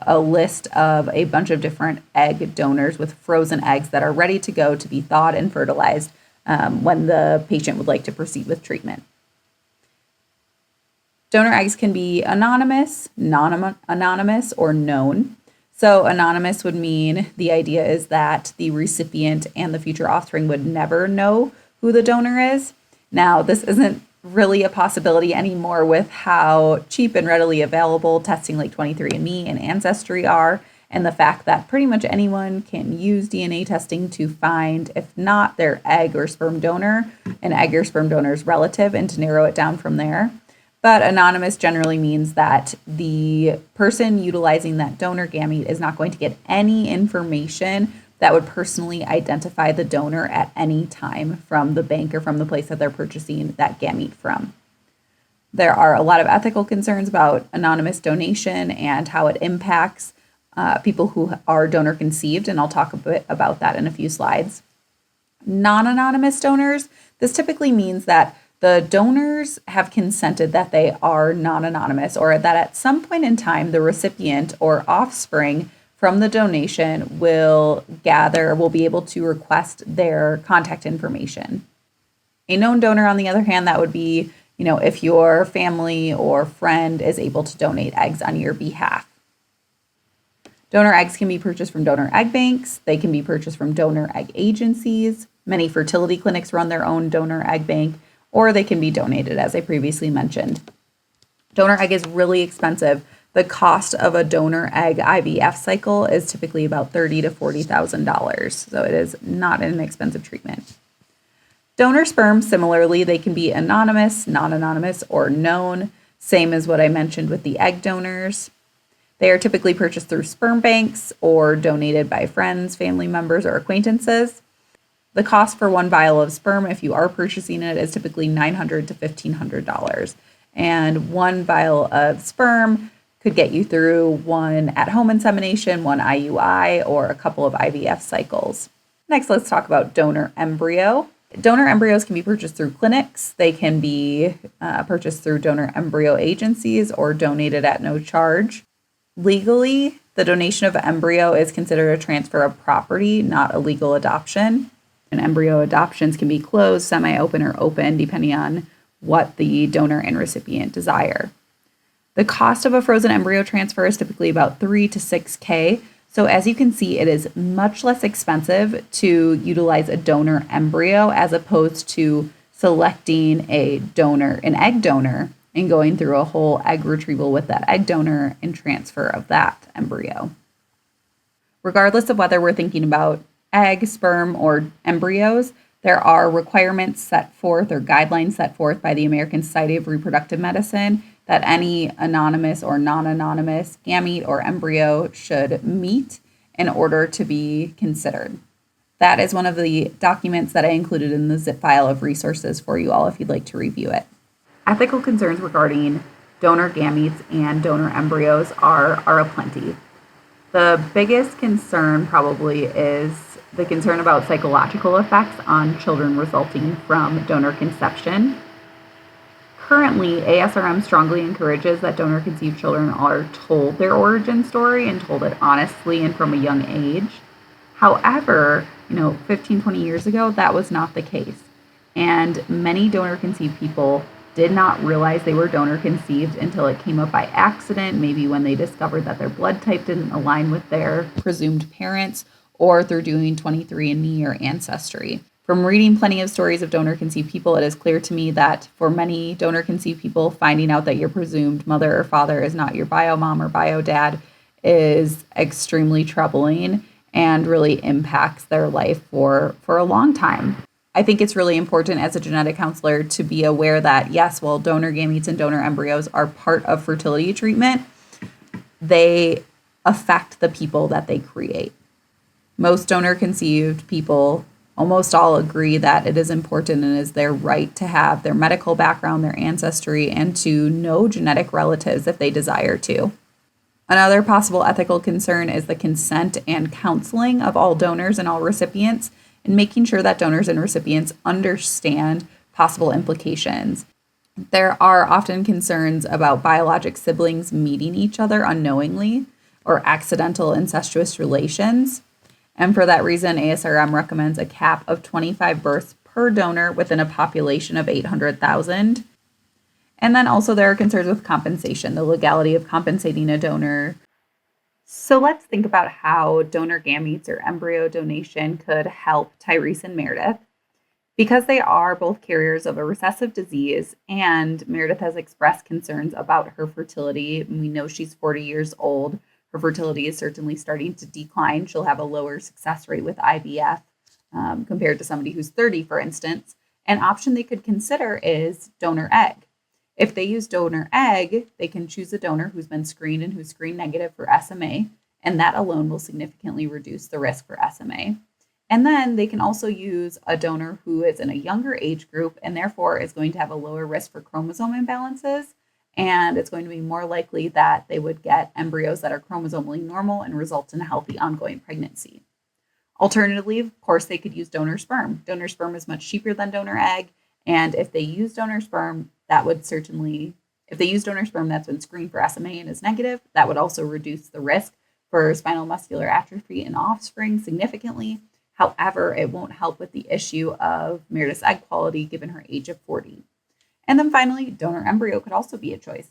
a list of a bunch of different egg donors with frozen eggs that are ready to go to be thawed and fertilized when the patient would like to proceed with treatment. Donor eggs can be anonymous, non-anonymous, or known. So anonymous would mean the idea is that the recipient and the future offspring would never know who the donor is. Now, this isn't really a possibility anymore with how cheap and readily available testing like 23andMe and Ancestry are, and the fact that pretty much anyone can use DNA testing to find, if not their egg or sperm donor, an egg or sperm donor's relative, and to narrow it down from there. But anonymous generally means that the person utilizing that donor gamete is not going to get any information that would personally identify the donor at any time from the bank or from the place that they're purchasing that gamete from. There are a lot of ethical concerns about anonymous donation and how it impacts people who are donor conceived, and I'll talk a bit about that in a few slides. Non-anonymous donors, this typically means that the donors have consented that they are non-anonymous, or that at some point in time, the recipient or offspring from the donation will be able to request their contact information. A known donor, on the other hand, that would be, if your family or friend is able to donate eggs on your behalf. Donor eggs can be purchased from donor egg banks. They can be purchased from donor egg agencies. Many fertility clinics run their own donor egg bank, or they can be donated, as I previously mentioned. Donor egg is really expensive. The cost of a donor egg IVF cycle is typically about $30,000 to $40,000, so it is not an inexpensive treatment. Donor sperm, similarly, they can be anonymous, non-anonymous, or known, same as what I mentioned with the egg donors. They are typically purchased through sperm banks or donated by friends, family members, or acquaintances. The cost for one vial of sperm, if you are purchasing it, is typically $900 to $1,500. And one vial of sperm could get you through one at-home insemination, one IUI, or a couple of IVF cycles. Next, let's talk about donor embryo. Donor embryos can be purchased through clinics. They can be purchased through donor embryo agencies or donated at no charge. Legally, the donation of embryo is considered a transfer of property, not a legal adoption. And embryo adoptions can be closed, semi-open, or open, depending on what the donor and recipient desire. The cost of a frozen embryo transfer is typically about $3,000 to $6,000. So as you can see, it is much less expensive to utilize a donor embryo as opposed to selecting an egg donor and going through a whole egg retrieval with that egg donor and transfer of that embryo. Regardless of whether we're thinking about egg, sperm, or embryos, there are requirements set forth or guidelines set forth by the American Society of Reproductive Medicine that any anonymous or non-anonymous gamete or embryo should meet in order to be considered. That is one of the documents that I included in the zip file of resources for you all if you'd like to review it. Ethical concerns regarding donor gametes and donor embryos are aplenty. The biggest concern probably is the concern about psychological effects on children resulting from donor conception. Currently, ASRM strongly encourages that donor-conceived children are told their origin story and told it honestly and from a young age. However, 15, 20 years ago, that was not the case. And many donor-conceived people did not realize they were donor-conceived until it came up by accident, maybe when they discovered that their blood type didn't align with their presumed parents, or through doing 23andMe or Ancestry. From reading plenty of stories of donor-conceived people, it is clear to me that for many donor-conceived people, finding out that your presumed mother or father is not your bio mom or bio dad is extremely troubling and really impacts their life for a long time. I think it's really important as a genetic counselor to be aware that, yes, while donor gametes and donor embryos are part of fertility treatment, they affect the people that they create. Most donor-conceived people, almost all, agree that it is important and is their right to have their medical background, their ancestry, and to know genetic relatives if they desire to. Another possible ethical concern is the consent and counseling of all donors and all recipients, and making sure that donors and recipients understand possible implications. There are often concerns about biologic siblings meeting each other unknowingly or accidental incestuous relations. And for that reason, ASRM recommends a cap of 25 births per donor within a population of 800,000. And then also there are concerns with compensation, the legality of compensating a donor. So let's think about how donor gametes or embryo donation could help Tyrese and Meredith. Because they are both carriers of a recessive disease, and Meredith has expressed concerns about her fertility, and we know she's 40 years old. Her fertility is certainly starting to decline. She'll have a lower success rate with IVF compared to somebody who's 30, for instance. An option they could consider is donor egg. If they use donor egg, they can choose a donor who's been screened and who's screened negative for SMA, and that alone will significantly reduce the risk for SMA. And then they can also use a donor who is in a younger age group and therefore is going to have a lower risk for chromosome imbalances. And it's going to be more likely that they would get embryos that are chromosomally normal and result in a healthy ongoing pregnancy. Alternatively, of course, they could use donor sperm. Donor sperm is much cheaper than donor egg. And if they use donor sperm, if they use donor sperm that's been screened for SMA and is negative, that would also reduce the risk for spinal muscular atrophy in offspring significantly. However, it won't help with the issue of Meredith's egg quality given her age of 40. And then finally, donor embryo could also be a choice.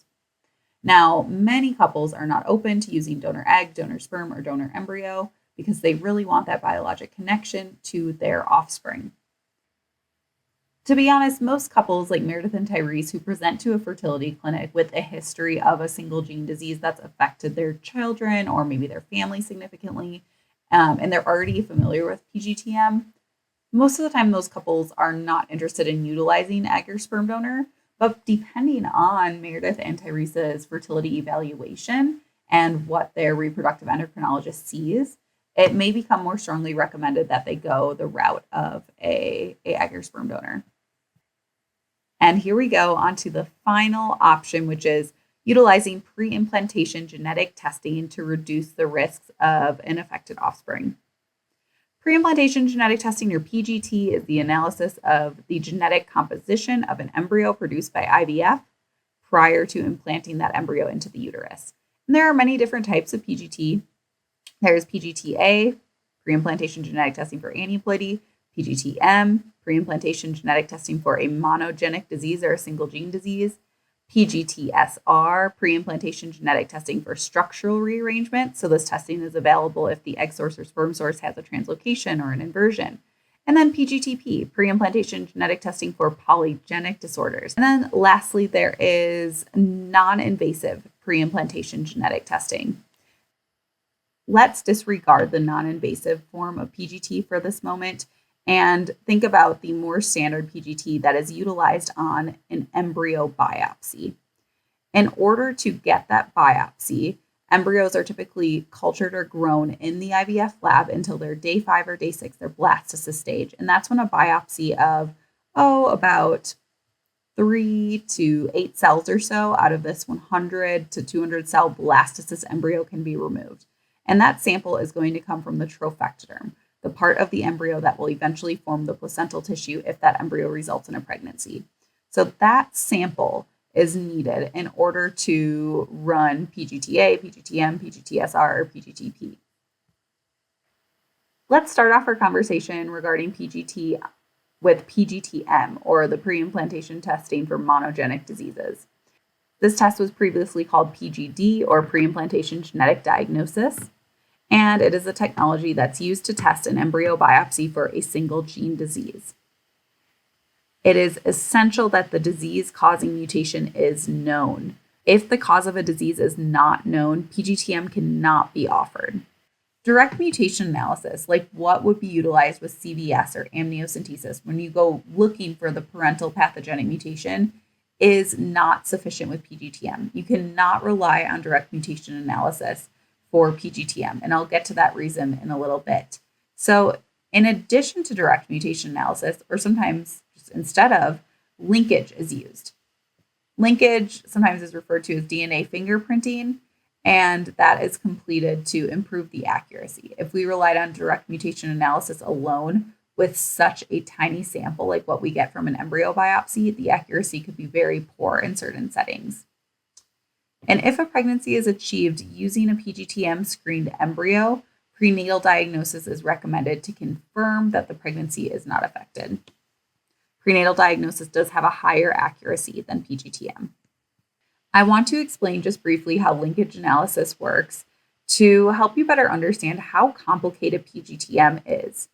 Now, many couples are not open to using donor egg, donor sperm, or donor embryo because they really want that biologic connection to their offspring. To be honest, most couples like Meredith and Tyrese who present to a fertility clinic with a history of a single gene disease that's affected their children or maybe their family significantly, and they're already familiar with PGT-M, most of the time those couples are not interested in utilizing egg or sperm donor, but depending on Meredith and Tyrese's fertility evaluation and what their reproductive endocrinologist sees, it may become more strongly recommended that they go the route of a egg or sperm donor. And here we go onto the final option, which is utilizing pre-implantation genetic testing to reduce the risks of an affected offspring. Pre-implantation genetic testing, or PGT, is the analysis of the genetic composition of an embryo produced by IVF prior to implanting that embryo into the uterus. And there are many different types of PGT. There's PGT-A, pre-implantation genetic testing for aneuploidy, PGT-M, pre-implantation genetic testing for a monogenic disease or a single gene disease, PGT-SR, pre-implantation genetic testing for structural rearrangement. So this testing is available if the egg source or sperm source has a translocation or an inversion. And then PGT-P, pre-implantation genetic testing for polygenic disorders. And then lastly, there is non-invasive pre-implantation genetic testing. Let's disregard the non-invasive form of PGT for this moment and think about the more standard PGT that is utilized on an embryo biopsy. In order to get that biopsy, embryos are typically cultured or grown in the IVF lab until they're day 5 or day 6, their blastocyst stage. And that's when a biopsy of, about 3 to 8 cells or so out of this 100 to 200 cell blastocyst embryo can be removed. And that sample is going to come from the trophectoderm, the part of the embryo that will eventually form the placental tissue if that embryo results in a pregnancy. So that sample is needed in order to run PGT-A, PGT-M, PGT-SR, or PGT-P. Let's start off our conversation regarding PGT with PGT-M, or the preimplantation testing for monogenic diseases. This test was previously called PGD, or preimplantation genetic diagnosis, and it is a technology that's used to test an embryo biopsy for a single gene disease. It is essential that the disease-causing mutation is known. If the cause of a disease is not known, PGT-M cannot be offered. Direct mutation analysis, like what would be utilized with CVS or amniocentesis when you go looking for the parental pathogenic mutation, is not sufficient with PGT-M. You cannot rely on direct mutation analysis for PGT-M, and I'll get to that reason in a little bit. So in addition to direct mutation analysis, or sometimes instead of, linkage is used. Linkage sometimes is referred to as DNA fingerprinting, and that is completed to improve the accuracy. If we relied on direct mutation analysis alone with such a tiny sample like what we get from an embryo biopsy, the accuracy could be very poor in certain settings. And if a pregnancy is achieved using a PGT-M screened embryo, prenatal diagnosis is recommended to confirm that the pregnancy is not affected. Prenatal diagnosis does have a higher accuracy than PGT-M. I want to explain just briefly how linkage analysis works to help you better understand how complicated PGT-M is.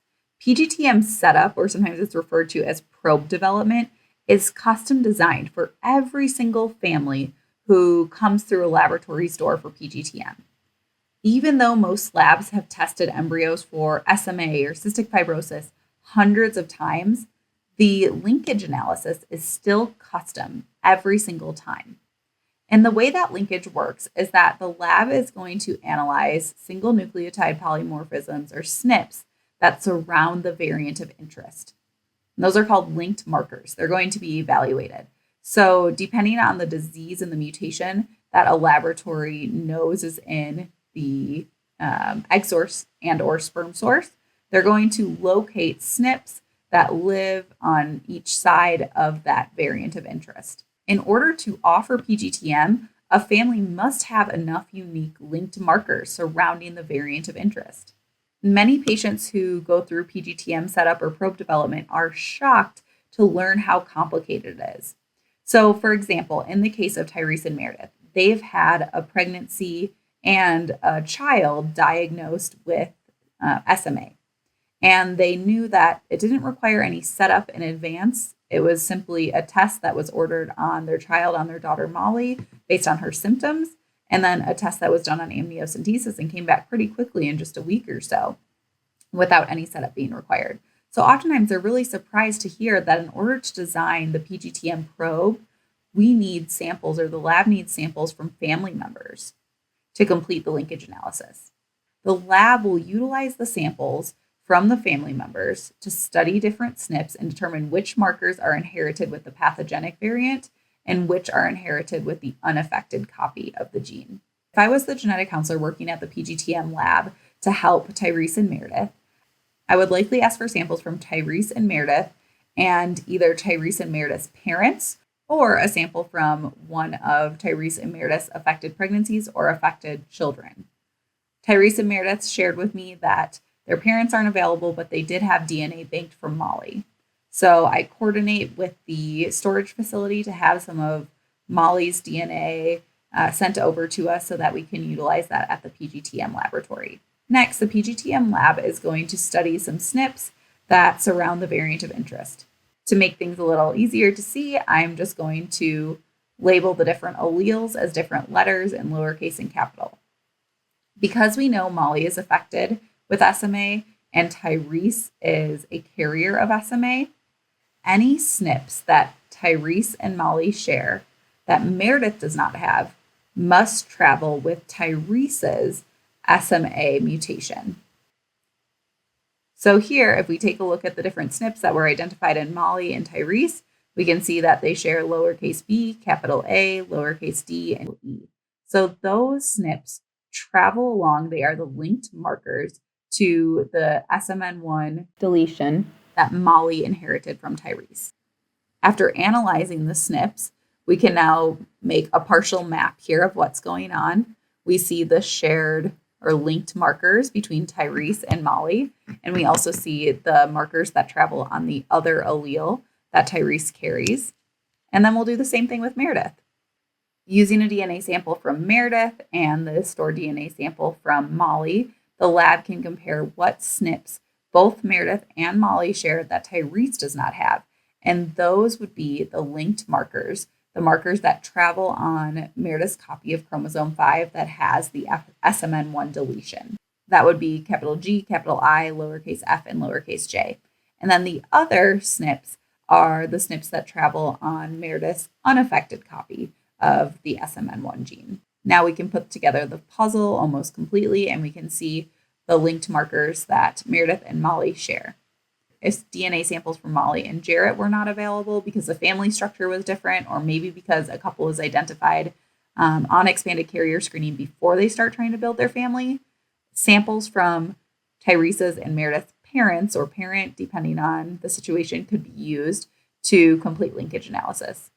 PGT-M setup, or sometimes it's referred to as probe development, is custom designed for every single family who comes through a laboratory's door for PGT-M. Even though most labs have tested embryos for SMA or cystic fibrosis hundreds of times, the linkage analysis is still custom every single time. And the way that linkage works is that the lab is going to analyze single nucleotide polymorphisms, or SNPs, that surround the variant of interest. And those are called linked markers. They're going to be evaluated. So depending on the disease and the mutation that a laboratory knows is in the egg source and or sperm source, they're going to locate SNPs that live on each side of that variant of interest. In order to offer PGT-M, a family must have enough unique linked markers surrounding the variant of interest. Many patients who go through PGT-M setup or probe development are shocked to learn how complicated it is. So, for example, in the case of Tyrese and Meredith, they've had a pregnancy and a child diagnosed with SMA. And they knew that it didn't require any setup in advance. It was simply a test that was ordered on their child, on their daughter Molly, based on her symptoms, and then a test that was done on amniocentesis and came back pretty quickly in just a week or so without any setup being required. So oftentimes they're really surprised to hear that in order to design the PGT-M probe, we need samples, or the lab needs samples from family members to complete the linkage analysis. The lab will utilize the samples from the family members to study different SNPs and determine which markers are inherited with the pathogenic variant and which are inherited with the unaffected copy of the gene. If I was the genetic counselor working at the PGT-M lab to help Tyrese and Meredith, I would likely ask for samples from Tyrese and Meredith and either Tyrese and Meredith's parents, or a sample from one of Tyrese and Meredith's affected pregnancies or affected children. Tyrese and Meredith shared with me that their parents aren't available, but they did have DNA banked from Molly. So I coordinate with the storage facility to have some of Molly's DNA sent over to us so that we can utilize that at the PGT-M laboratory. Next, the PGT-M lab is going to study some SNPs that surround the variant of interest. To make things a little easier to see, I'm just going to label the different alleles as different letters in lowercase and capital. Because we know Molly is affected with SMA and Tyrese is a carrier of SMA, any SNPs that Tyrese and Molly share that Meredith does not have must travel with Tyrese's SMA mutation. So here, if we take a look at the different SNPs that were identified in Molly and Tyrese, we can see that they share lowercase b, capital A, lowercase d, and e. So those SNPs travel along, they are the linked markers to the SMN1 deletion that Molly inherited from Tyrese. After analyzing the SNPs, we can now make a partial map here of what's going on. We see the shared or linked markers between Tyrese and Molly, and we also see the markers that travel on the other allele that Tyrese carries. And then we'll do the same thing with Meredith. Using a DNA sample from Meredith and the stored DNA sample from Molly, the lab can compare what SNPs both Meredith and Molly share that Tyrese does not have. And those would be the linked markers, the markers that travel on Meredith's copy of chromosome 5 that has the SMN1 deletion. That would be capital G, capital I, lowercase f, and lowercase j. And then the other SNPs are the SNPs that travel on Meredith's unaffected copy of the SMN1 gene. Now we can put together the puzzle almost completely, and we can see the linked markers that Meredith and Molly share. If DNA samples from Molly and Jarrett were not available because the family structure was different, or maybe because a couple was identified on expanded carrier screening before they start trying to build their family, samples from Tyrese's and Meredith's parents or parent, depending on the situation, could be used to complete linkage analysis.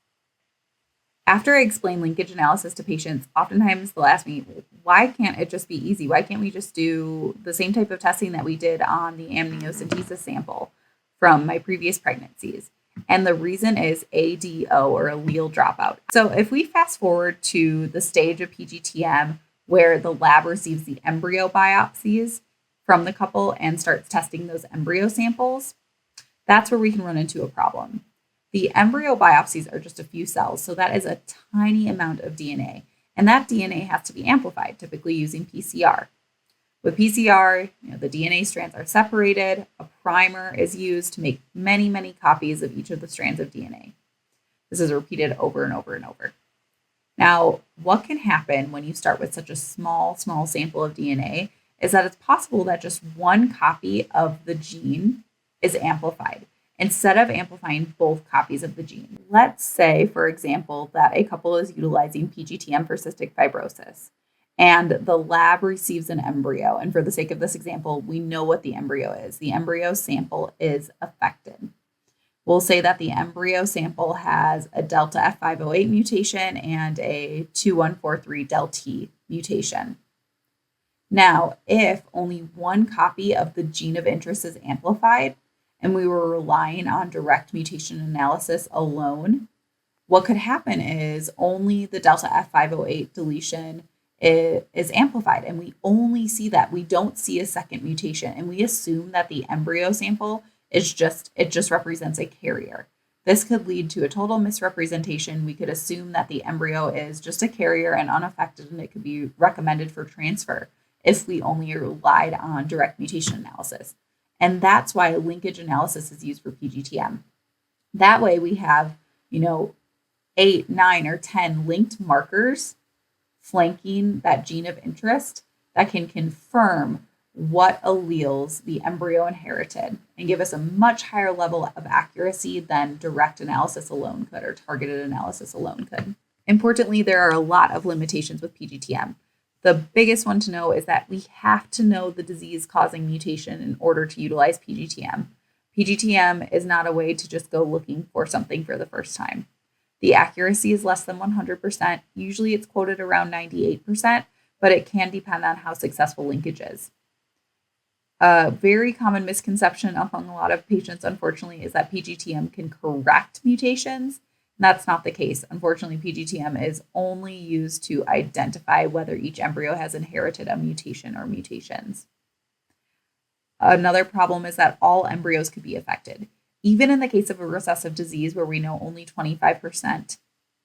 After I explain linkage analysis to patients, oftentimes they'll ask me, why can't it just be easy? Why can't we just do the same type of testing that we did on the amniocentesis sample from my previous pregnancies? And the reason is ADO, or allele dropout. So if we fast forward to the stage of PGT-M where the lab receives the embryo biopsies from the couple and starts testing those embryo samples, that's where we can run into a problem. The embryo biopsies are just a few cells, so that is a tiny amount of DNA. And that DNA has to be amplified, typically using PCR. With PCR, the DNA strands are separated. A primer is used to make many, many copies of each of the strands of DNA. This is repeated over and over and over. Now, what can happen when you start with such a small sample of DNA is that it's possible that just one copy of the gene is amplified instead of amplifying both copies of the gene. Let's say, for example, that a couple is utilizing PGT-M for cystic fibrosis, and the lab receives an embryo. And for the sake of this example, we know what the embryo is. The embryo sample is affected. We'll say that the embryo sample has a delta F508 mutation and a 2143 del T mutation. Now, if only one copy of the gene of interest is amplified, and we were relying on direct mutation analysis alone, what could happen is only the delta F508 deletion is amplified, and we only see that. We don't see a second mutation, and we assume that the embryo sample is just represents a carrier. This could lead to a total misrepresentation. We could assume that the embryo is just a carrier and unaffected, and it could be recommended for transfer if we only relied on direct mutation analysis. And that's why linkage analysis is used for PGT-M. That way we have, 8, 9, or 10 linked markers flanking that gene of interest that can confirm what alleles the embryo inherited and give us a much higher level of accuracy than direct analysis alone could, or targeted analysis alone could. Importantly, there are a lot of limitations with PGT-M. The biggest one to know is that we have to know the disease-causing mutation in order to utilize PGT-M. PGT-M is not a way to just go looking for something for the first time. The accuracy is less than 100%. Usually it's quoted around 98%, but it can depend on how successful linkage is. A very common misconception among a lot of patients, unfortunately, is that PGT-M can correct mutations. That's not the case. Unfortunately, PGT-M is only used to identify whether each embryo has inherited a mutation or mutations. Another problem is that all embryos could be affected. Even in the case of a recessive disease where we know only 25%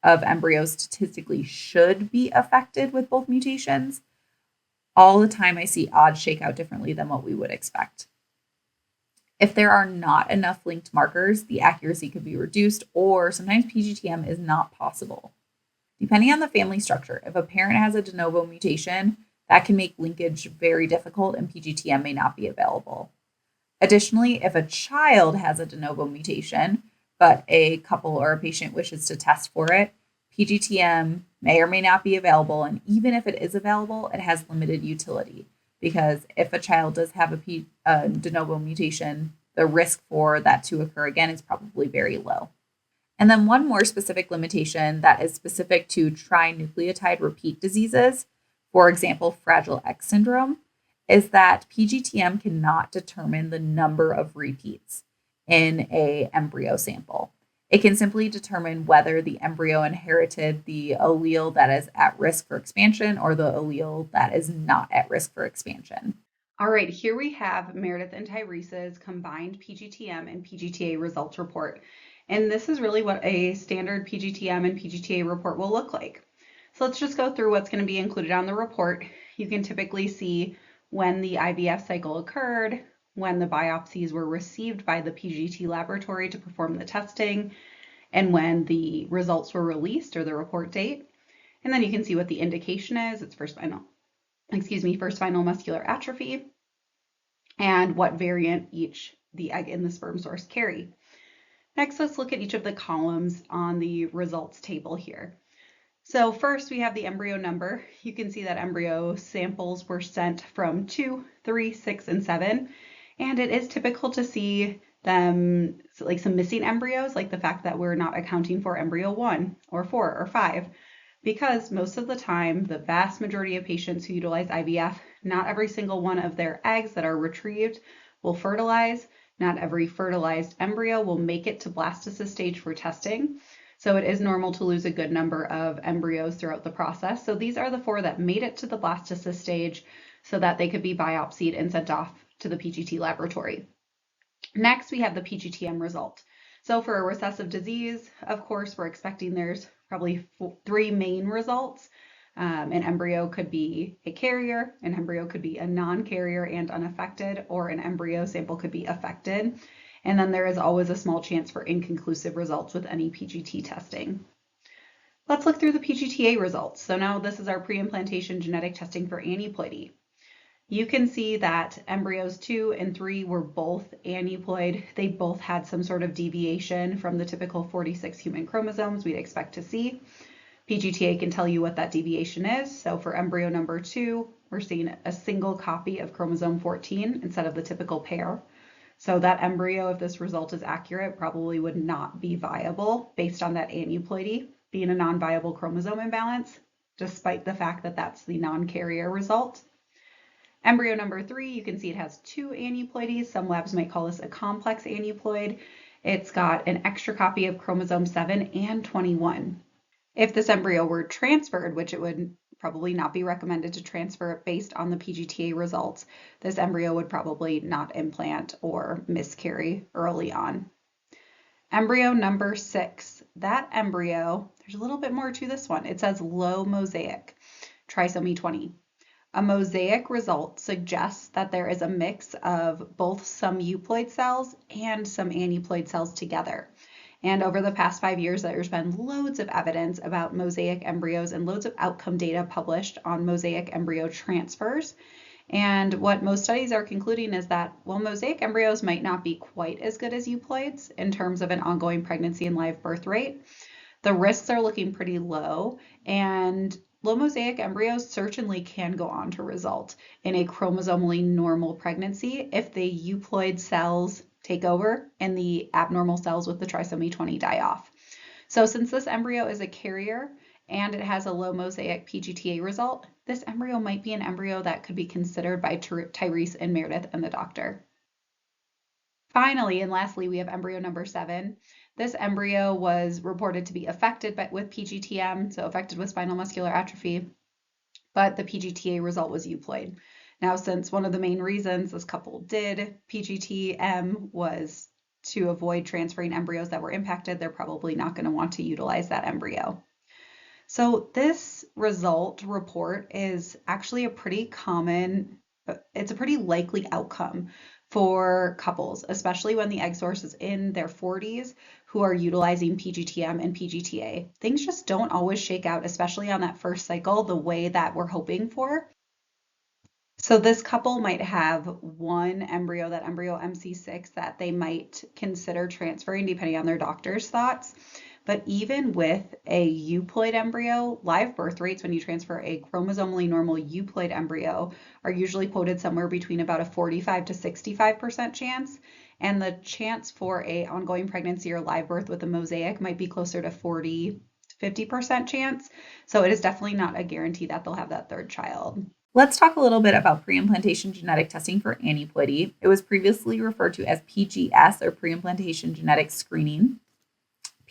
of embryos statistically should be affected with both mutations, all the time I see odds shake out differently than what we would expect. If there are not enough linked markers, the accuracy could be reduced, or sometimes PGT-M is not possible. Depending on the family structure, if a parent has a de novo mutation, that can make linkage very difficult and PGT-M may not be available. Additionally, if a child has a de novo mutation, but a couple or a patient wishes to test for it, PGT-M may or may not be available. And even if it is available, it has limited utility because if a child does have a de novo mutation, the risk for that to occur again is probably very low. And then one more specific limitation that is specific to trinucleotide repeat diseases, for example, Fragile X syndrome, is that PGT-M cannot determine the number of repeats in an embryo sample. It can simply determine whether the embryo inherited the allele that is at risk for expansion or the allele that is not at risk for expansion. All right, here we have Meredith and Tyrese's combined PGT-M and PGT-A results report. And this is really what a standard PGT-M and PGT-A report will look like. So let's just go through what's going to be included on the report. You can typically see when the IVF cycle occurred, when the biopsies were received by the PGT laboratory to perform the testing, and when the results were released or the report date. And then you can see what the indication is. It's first spinal muscular atrophy, and what variant the egg and the sperm source carry. Next, let's look at each of the columns on the results table here. So first we have the embryo number. You can see that embryo samples were sent from 2, 3, 6, and 7. And it is typical to see them, like some missing embryos, like the fact that we're not accounting for embryo 1 or 4 or 5, because most of the time, the vast majority of patients who utilize IVF, not every single one of their eggs that are retrieved will fertilize. Not every fertilized embryo will make it to blastocyst stage for testing. So it is normal to lose a good number of embryos throughout the process. So these are the 4 that made it to the blastocyst stage so that they could be biopsied and sent off to the PGT laboratory. Next, we have the PGT-M result. So for a recessive disease, of course, we're expecting there's probably 3 main results. An embryo could be a carrier, an embryo could be a non-carrier and unaffected, or an embryo sample could be affected. And then there is always a small chance for inconclusive results with any PGT testing. Let's look through the PGT-A results. So now this is our pre-implantation genetic testing for aneuploidy. You can see that embryos 2 and 3 were both aneuploid. They both had some sort of deviation from the typical 46 human chromosomes we'd expect to see. PGT-A can tell you what that deviation is. So for embryo number 2, we're seeing a single copy of chromosome 14 instead of the typical pair. So that embryo, if this result is accurate, probably would not be viable based on that aneuploidy being a non-viable chromosome imbalance, despite the fact that that's the non-carrier result. Embryo number 3, you can see it has 2 aneuploidies. Some labs might call this a complex aneuploid. It's got an extra copy of chromosome 7 and 21. If this embryo were transferred, which it would probably not be recommended to transfer it based on the PGT-A results, this embryo would probably not implant or miscarry early on. Embryo number 6, that embryo, there's a little bit more to this one. It says low mosaic, trisomy 20. A mosaic result suggests that there is a mix of both some euploid cells and some aneuploid cells together. And over the past 5 years, there's been loads of evidence about mosaic embryos and loads of outcome data published on mosaic embryo transfers. And what most studies are concluding is that while mosaic embryos might not be quite as good as euploids in terms of an ongoing pregnancy and live birth rate, the risks are looking pretty low, and low mosaic embryos certainly can go on to result in a chromosomally normal pregnancy if the euploid cells take over and the abnormal cells with the trisomy 20 die off. So since this embryo is a carrier and it has a low mosaic PGT-A result, this embryo might be an embryo that could be considered by Tyrese and Meredith and the doctor. Finally, and lastly, we have embryo number 7. This embryo was reported to be affected with PGT-M, so affected with spinal muscular atrophy, but the PGT-A result was euploid. Now, since one of the main reasons this couple did PGT-M was to avoid transferring embryos that were impacted, they're probably not going to want to utilize that embryo. So this result report is actually a pretty likely outcome for couples, especially when the egg source is in their 40s, who are utilizing PGT-M and PGT-A. Things just don't always shake out, especially on that first cycle, the way that we're hoping for. So this couple might have one embryo, that embryo MC6, that they might consider transferring depending on their doctor's thoughts. But even with a euploid embryo, live birth rates when you transfer a chromosomally normal euploid embryo are usually quoted somewhere between about a 45 to 65% chance. And the chance for a ongoing pregnancy or live birth with a mosaic might be closer to 40 to 50% chance. So it is definitely not a guarantee that they'll have that third child. Let's talk a little bit about preimplantation genetic testing for aneuploidy. It was previously referred to as PGS, or preimplantation genetic screening.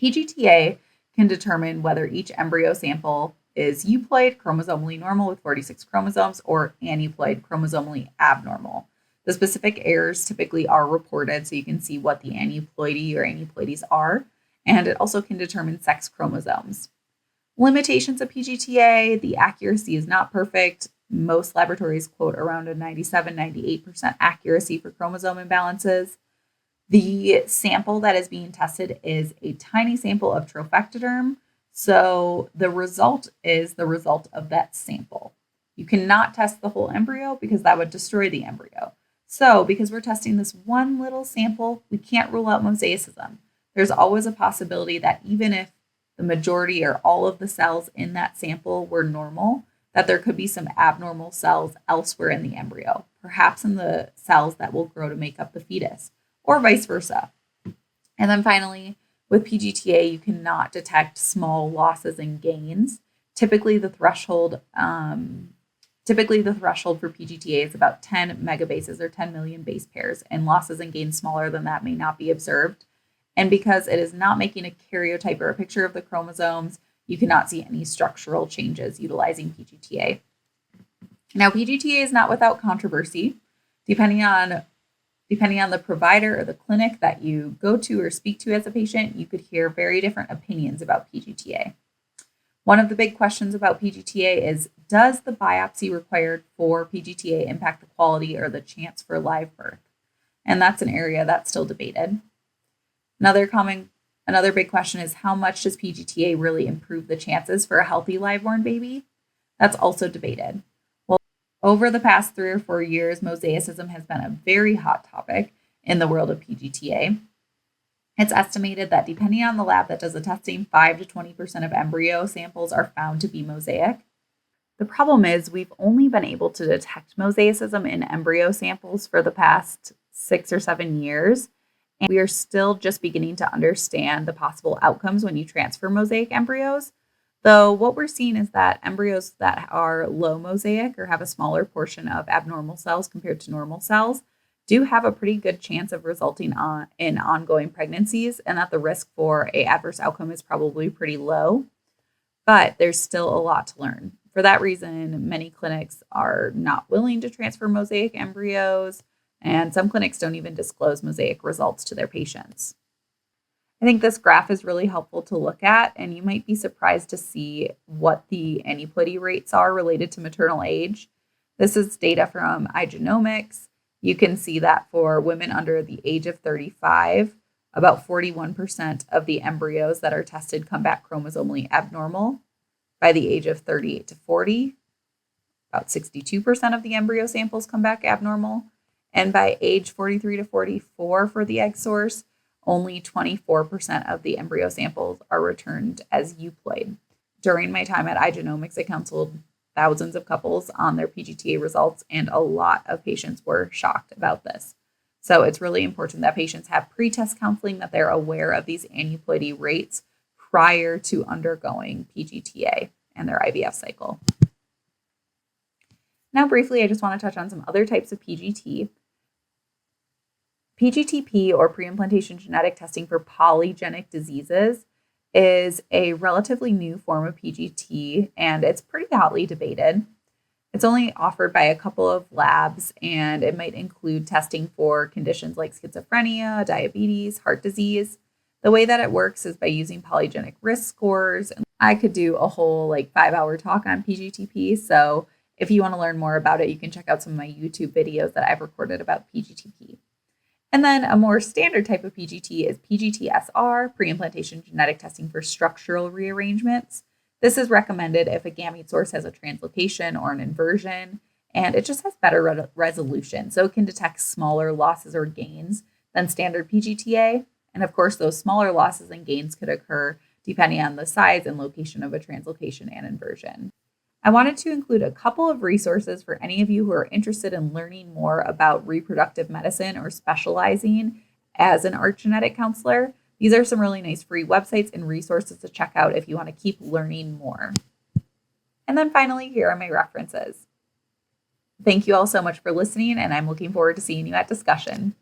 PGT-A can determine whether each embryo sample is euploid, chromosomally normal with 46 chromosomes, or aneuploid, chromosomally abnormal. The specific errors typically are reported so you can see what the aneuploidy or aneuploidies are, and it also can determine sex chromosomes. Limitations of PGT-A: the accuracy is not perfect. Most laboratories quote around a 97-98% accuracy for chromosome imbalances. The sample that is being tested is a tiny sample of trophectoderm, so the result is the result of that sample. You cannot test the whole embryo because that would destroy the embryo. So because we're testing this one little sample, we can't rule out mosaicism. There's always a possibility that even if the majority or all of the cells in that sample were normal, that there could be some abnormal cells elsewhere in the embryo, perhaps in the cells that will grow to make up the fetus, or vice versa. And then finally, with PGT-A, you cannot detect small losses and gains. Typically, the threshold for PGT-A is about 10 megabases, or 10 million base pairs, and losses and gains smaller than that may not be observed. And because it is not making a karyotype or a picture of the chromosomes, you cannot see any structural changes utilizing PGT-A. Now, PGT-A is not without controversy. Depending on the provider or the clinic that you go to or speak to as a patient, you could hear very different opinions about PGT-A. One of the big questions about PGT-A is, does the biopsy required for PGT-A impact the quality or the chance for live birth? And that's an area that's still debated. Another big question is, how much does PGT-A really improve the chances for a healthy live-born baby? That's also debated. Well, over the past 3 or 4 years, mosaicism has been a very hot topic in the world of PGT-A. It's estimated that depending on the lab that does the testing, 5 to 20% of embryo samples are found to be mosaic. The problem is we've only been able to detect mosaicism in embryo samples for the past 6 or 7 years. And we are still just beginning to understand the possible outcomes when you transfer mosaic embryos. Though what we're seeing is that embryos that are low mosaic or have a smaller portion of abnormal cells compared to normal cells do have a pretty good chance of resulting in ongoing pregnancies, and that the risk for an adverse outcome is probably pretty low. But there's still a lot to learn. For that reason, many clinics are not willing to transfer mosaic embryos, and some clinics don't even disclose mosaic results to their patients. I think this graph is really helpful to look at, and you might be surprised to see what the aneuploidy rates are related to maternal age. This is data from iGenomics. You can see that for women under the age of 35, about 41% of the embryos that are tested come back chromosomally abnormal. By the age of 38 to 40, about 62% of the embryo samples come back abnormal. And by age 43 to 44 for the egg source, only 24% of the embryo samples are returned as euploid. During my time at iGenomics, I counseled thousands of couples on their PGT-A results, and a lot of patients were shocked about this. So it's really important that patients have pre-test counseling, that they're aware of these aneuploidy rates prior to undergoing PGT-A and their IVF cycle. Now, briefly, I just want to touch on some other types of PGT. PGT-P, or preimplantation genetic testing for polygenic diseases, is a relatively new form of PGT, and it's pretty hotly debated. It's only offered by a couple of labs, and it might include testing for conditions like schizophrenia, diabetes, heart disease. The way that it works is by using polygenic risk scores. And I could do a whole 5-hour talk on PGT-P, so if you want to learn more about it, you can check out some of my YouTube videos that I've recorded about PGT-P. And then a more standard type of PGT is PGT-SR, pre-implantation genetic testing for structural rearrangements. This is recommended if a gamete source has a translocation or an inversion, and it just has better resolution, so it can detect smaller losses or gains than standard PGT-A. And of course, those smaller losses and gains could occur depending on the size and location of a translocation and inversion. I wanted to include a couple of resources for any of you who are interested in learning more about reproductive medicine or specializing as an ART genetic counselor. These are some really nice free websites and resources to check out if you want to keep learning more. And then finally, here are my references. Thank you all so much for listening, and I'm looking forward to seeing you at discussion.